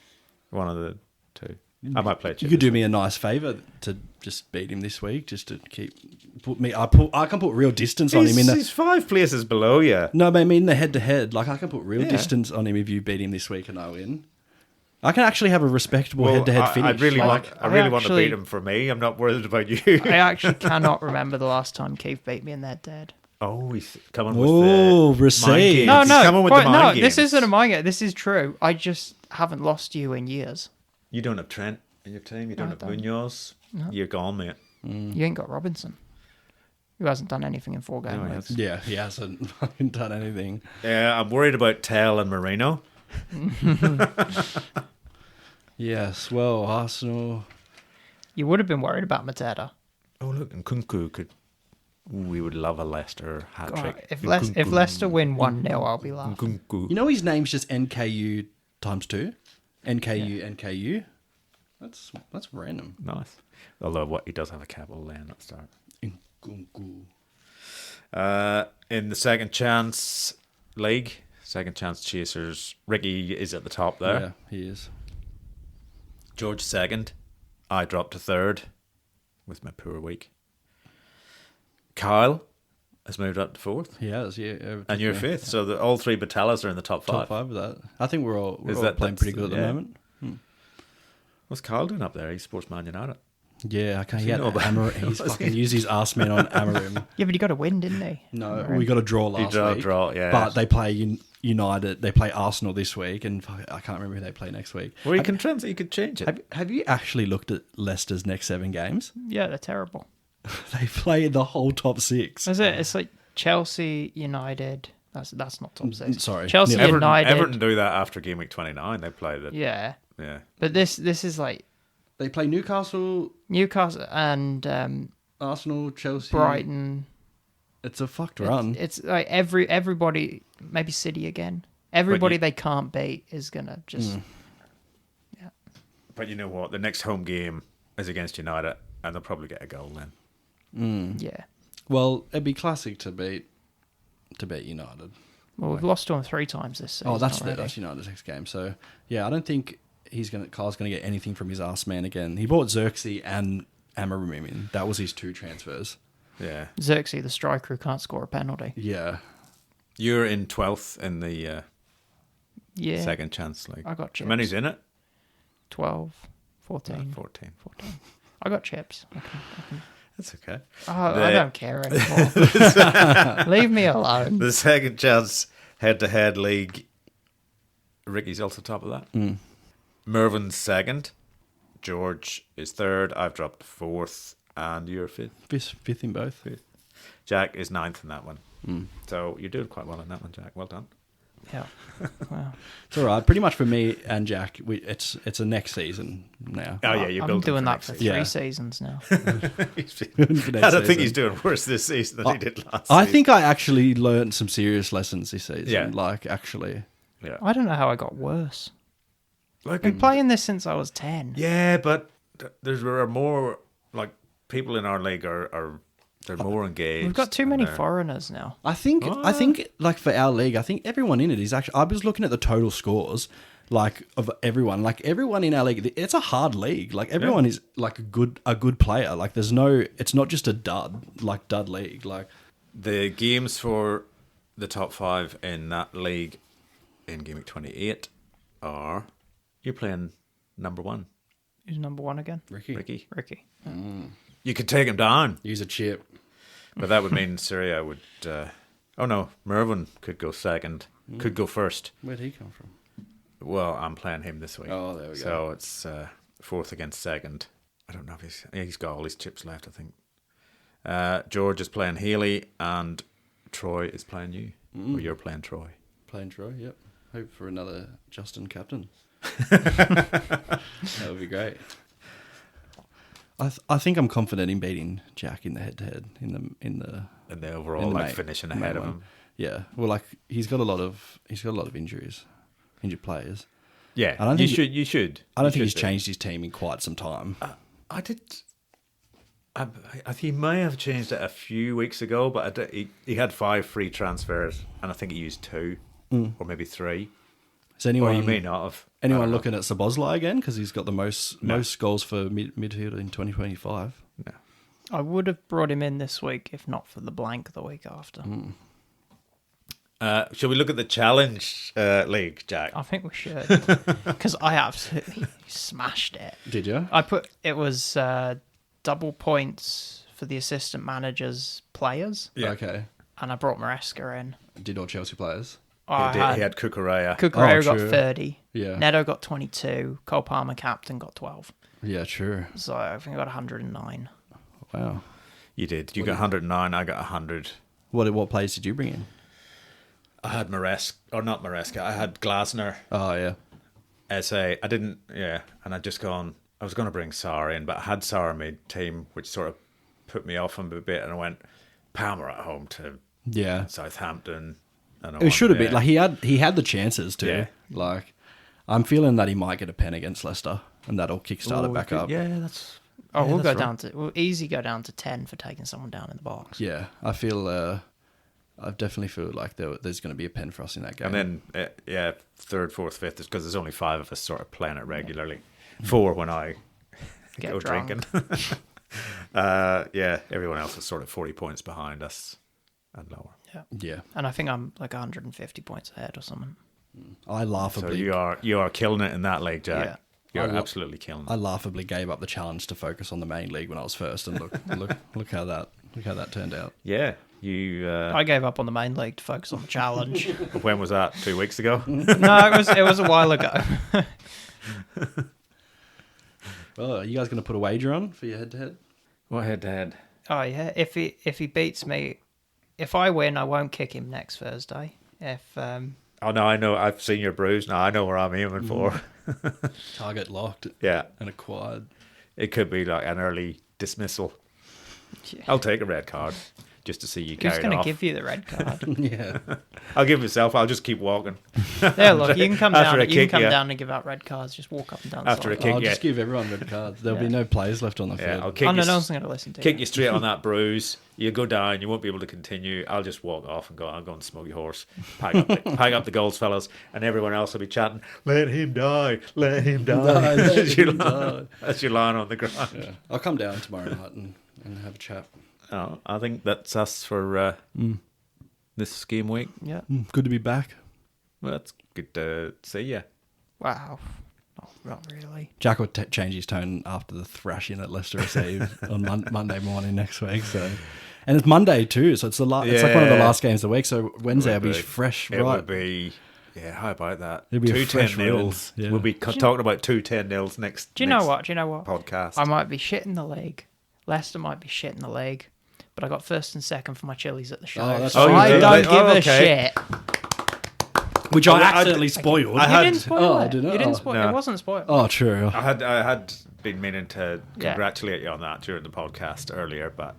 One of the 2. I might play. You could do me a nice favour to just beat him this week, just to put me. I can put real distance on him in the. He's 5 places below you. No, but I mean the head to head. Like I can put real Yeah. distance on him if you beat him this week and I win. I can actually have a respectable head to head finish. I really want to actually- beat him for me. I'm not worried about you. I actually cannot remember the last time Keith beat me in their dead. Oh, he's coming with Oh, the receive. mind games. No, He's no, coming with quite- the mind no. This games. isn't a mind game. This is true. I just haven't lost you in years. You don't have Trent in your team. You don't I have don't. Munoz. You're gone, mate. You ain't got Robinson, who hasn't done anything in 4 game No, he weeks. Yeah, he hasn't fucking done anything. Yeah, I'm worried about Tell and Marino. Yes, well, Arsenal. You would have been worried about Mateta. Oh, look, and Kunku could. We would love a Leicester hat God, trick. if Leicester win 1-0, I'll be laughing. Kunku. You know his name's just NKU times 2? NKU. That's random. Nice. Although what he does have a capital N at the start. Nkunku. In the second chance league, second chance chasers, Ricky is at the top there. Yeah, he is. George second. I dropped to third with my poor week. Kyle has moved up to fourth. He has, yeah. And you're fifth. So all 3 Batellas are in the top 5. Top 5 of that. I think we're all Is playing that's- pretty good at the yeah. moment. What's Kyle doing up there? He supports Man United. Yeah, I can't he get know about- He's fucking used his ass man on Amarim. Yeah, but he got a win, didn't he? No, we got a draw last week. Draw, yeah. But they play United. They play Arsenal this week, and I can't remember who they play next week. Well, you could change it. Have you actually looked at Leicester's next 7 games? Yeah, they're terrible. They play the whole top 6. Is it? It's like Chelsea, United. That's not top 6. Sorry. Chelsea, Neil. United. Everton do that after game week 29. They play that. Yeah, Yeah. but this is like They play Newcastle, Newcastle and Arsenal, Chelsea. Brighton. It's a fucked run. It's like everybody, maybe City again. Everybody they can't beat is gonna just. Yeah. But you know what? The next home game is against United, and they'll probably get a goal then. Yeah. Well, it'd be classic to beat United. Well, we've lost to them 3 times this season. Oh, that's already. that's United's next game. So yeah, I don't think Kyle's gonna get anything from his ass man again. He bought Xerxes and Amarim in. That was his 2 transfers. Yeah. Xerxes, the striker who can't score a penalty. Yeah. You're in 12th in the Yeah. second chance league. I got chips. How many's in it? 12, 14. 14. 14. I got chips. That's okay. I don't care anymore. Leave me alone. The second chance head-to-head league, Ricky's also top of that. Mervin's second. George is third. I've dropped fourth. And you're fifth. Fifth in both. Jack is ninth in that one. So you're doing quite well in that one, Jack. Well done. Yeah. Wow. It's all right. Pretty much for me and Jack, it's a next season now. Oh, yeah, you're I'm building doing for that next for season. 3 seasons now. For next I don't think season. he's doing worse this season than he did last I season. think I actually learned some serious lessons this season. Yeah. Like, actually. Yeah. I don't know how I got worse. Like, I've been playing this since I was 10. yeah, but there are more, like, people in our league are they're more engaged. We've got too and many they're- I foreigners now. think, like, for our league, I think everyone in it is actually... I was looking at the total scores, like, of everyone. Like, everyone in our league, it's a hard league. Like, everyone is, like, a good player. Like, there's no... It's not just a dud league. Like... The games for the top 5 in that league in Game Week 28 are... You're playing number 1, Who's number 1 again? Ricky. Ricky. You could take him down, Use a chip. but that would mean Syria would... oh, no. Mervyn could go second. Could go first. Where'd he come from? Well, I'm playing him this week. Oh, there we go. So it's fourth against second. I don't know if he's got all his chips left, I think. George is playing Healy and Troy is playing you. Or you're playing Troy. Playing Troy, yep. Hope for another Justin captain. That would be great. I think I'm confident in beating Jack in the head-to-head in the And the overall, in the like, main- finishing main ahead of one. him. Yeah, well, like he's got a lot of injuries, injured players. Yeah, I don't you think- should. You should. I don't You think he's should do. changed his team in quite some time. I did. I think he may have changed it a few weeks ago, but he had 5 free transfers, and I think he used 2 or maybe 3. Is anyone Or you may not have. I anyone don't know. looking at Sabozlai again because he's got the most No. goals for midfield in 2025? No. I would have brought him in this week if not for the blank the week after. Shall we look at the challenge league, Jack? I think we should. Because I absolutely smashed it. Did you? It was double points for the assistant manager's players, Yeah. Okay. and I brought Maresca in. Did all Chelsea players? I He had Kukurea. Cucurella got true. 30. Yeah. Neto got 22. Cole Palmer, captain, got 12. Yeah, true. So I think I got 109. Wow. You did. You got 109. I got 100. What players did you bring in? I had Maresca, or not Maresca. I had Glasner, Oh yeah. SA. I didn't. Yeah, and I was going to bring Sarr in, but I had Sarr in my team, which sort of put me off him a bit, and I went Palmer at home to Yeah. Southampton. And It should have been like he had the chances to. Yeah. Like, I'm feeling that he might get a pen against Leicester, and that'll kickstart it back up. Yeah, that's. Oh, yeah, we'll that's go right. down to easy go down to 10 for taking someone down in the box. Yeah, I feel. I definitely feel like there's going to be a pen for us in that game. And then, third, fourth, fifth is because there's only 5 of us sort of playing it regularly. 4 when I Get go drunk. drinking. Everyone else is sort of 40 points behind us and lower. yeah, And I think I'm like 150 points ahead or something. I So laughably, you are killing it in that league, Jack. Yeah. You're I- absolutely killing it. I laughably gave up the challenge to focus on the main league when I was first, and look how that turned out. Yeah, you. I gave up on the main league to focus on the challenge. When was that? 2 weeks ago. No, it was a while ago. Well, are you guys going to put a wager on for your head-to-head? What head to head? Oh yeah, if he beats me, if I win, I won't kick him next Thursday. If Oh no, I know. I've seen your bruise. Now I know where I'm aiming for. Target locked Yeah, and acquired. it could be like an early dismissal. Yeah. I'll take a red card just to see you who's carry going it to off. give you the red card? Yeah. I'll give myself. I'll just keep walking. There, look, you can come After down. a You can kick, come yeah. down and give out red cards. Just walk up and down. After the a side. kick, I'll yeah. just give everyone red cards. There'll be Yeah. no players left on the Yeah, field. I'll kick Oh no, you. no one's going to listen to Kick you. you straight on that bruise. You go down. You won't be able to continue. I'll just walk off and go. I'll go and smoke your horse. Pack up the goals, fellas, and everyone else will be chatting. Let him die. Let him die. Let as, you're him lying, as you're lying on the ground. Yeah. I'll come down tomorrow night and have a chat. I think that's us for this game week. Yeah. Good to be back. Well, it's good to see you. Wow. Not really. Jack will change his tone after the thrashing at Leicester Receive on Monday morning next week. So, and it's Monday too, so it's it's like one of the last games of the week. So Wednesday will be fresh, It right? would be. Yeah, how about that? It'll be a 2 fresh 10-0s. win. Yeah. We'll be talking about 2 10-0s next. Do you know what? Podcast. I might be shit in the league. Leicester might be shit in the league. But I got first and second for my Chili's at the show. that's So right. I you don't did? give a Okay. shit. Which I accidentally spoiled. I You didn't spoil Oh, it. I did not? You didn't spoil No. It wasn't spoiled. Oh, true. I had been meaning to congratulate you on that during the podcast earlier, but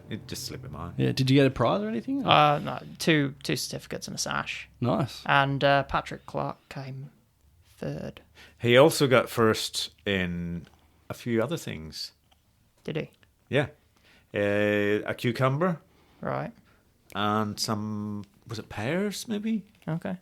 it just slipped my mind. Yeah. Did you get a prize or anything? No, two certificates and a sash. Nice. And Patrick Clark came third. He also got first in a few other things. Did he? Yeah, a cucumber Right. and some, was it pears maybe? Okay.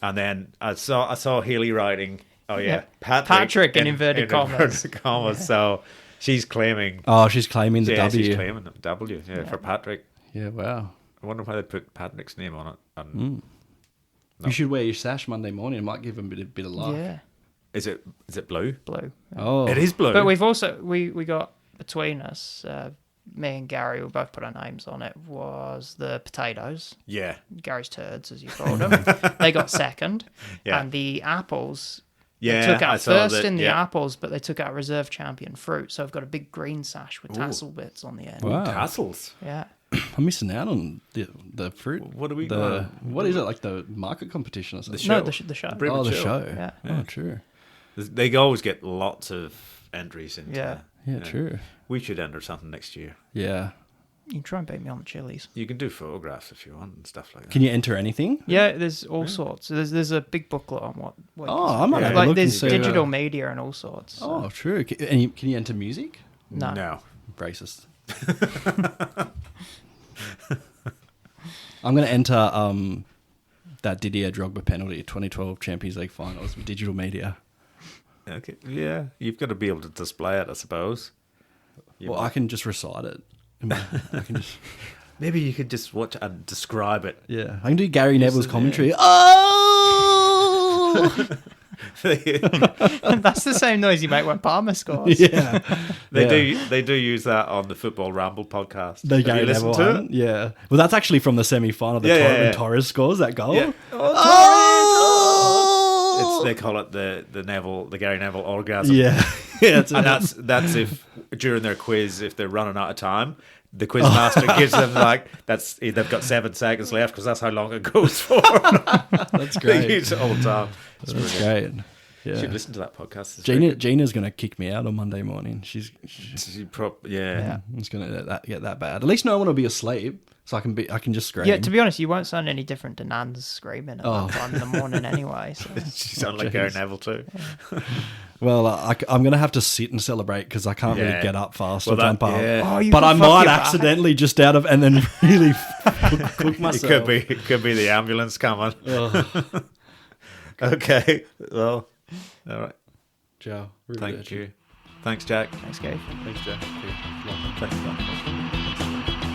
And then I saw Haley writing. Oh yeah, Yeah. Patrick in inverted commas. Inverted commas. Yeah. So she's claiming. Oh, she's claiming the Yeah, W. she's claiming the W. Yeah, for Patrick. Yeah, wow. I wonder why they put Patrick's name on it. And No. You should wear your sash Monday morning. It might give him a bit of luck. Yeah. Is it blue? Blue. Yeah. Oh, It is blue. But we've also we got between us, me and Gary, we both put our names on it. Was the potatoes, Yeah. Gary's turds, as you called them. They got second, Yeah. and the apples. Yeah, They took I out saw first that, in the yeah. apples, but they took out reserve champion fruit. So I've got a big green sash with tassel bits on the end. Wow. Tassels. Yeah. I'm missing out on the fruit. What are we the going? What is it, like the market competition or something? No, the show. The Brisbane Oh, the show. show. Yeah. Oh, true. They always get lots of entries into. Yeah. Yeah, true. We should enter something next year. Yeah. You can try and beat me on the Chili's. You can do photographs if you want and stuff like that. Can you enter anything? Yeah, there's all sorts. There's a big booklet on what Oh, I might Yeah. have a like look and there's see. digital media and all sorts. So. Oh, true. Can you enter music? No. Racist. I'm going to enter that Didier Drogba penalty 2012 Champions League finals with digital media. Okay. Yeah, you've got to be able to display it, I suppose. Well, I can just recite it. I can just, Maybe you could just watch and describe it. yeah, I can do Gary Neville's yeah. commentary. Oh, That's the same noise you make when Palmer scores. yeah, They do use that on the Football Ramble podcast. The Have Gary you listened Neville to one. it? Yeah. Well, that's actually from the semi-final. When Torres scores that goal. Yeah. Oh! They call it the Gary Neville orgasm. Yeah. Yeah. It's And that's if during their quiz, if they're running out of time, the quiz master gives them they've got 7 seconds left because that's how long it goes for. that's They great. use it all the time. That's great. You Yeah. should listen to that podcast. It's very Gina's gonna kick me out on Monday morning. She's good. Yeah. it's gonna get that bad. At least no one will be asleep, so I can just scream. Yeah, to be honest, you won't sound any different to Nan's screaming at Oh. that time in the morning anyway. So. She sounds like Gary Neville too. Well, I'm gonna have to sit and celebrate because I can't really Yeah. get up fast Well, or jump up. yeah. Oh, you But can I fuck might your back. accidentally just out of and then really cook myself. It could be the ambulance coming. Oh, Okay. Well, all right. Joe. Thank you. Thanks, Jack. Thanks, Gabe. Thanks, Jack. Thanks, Jack.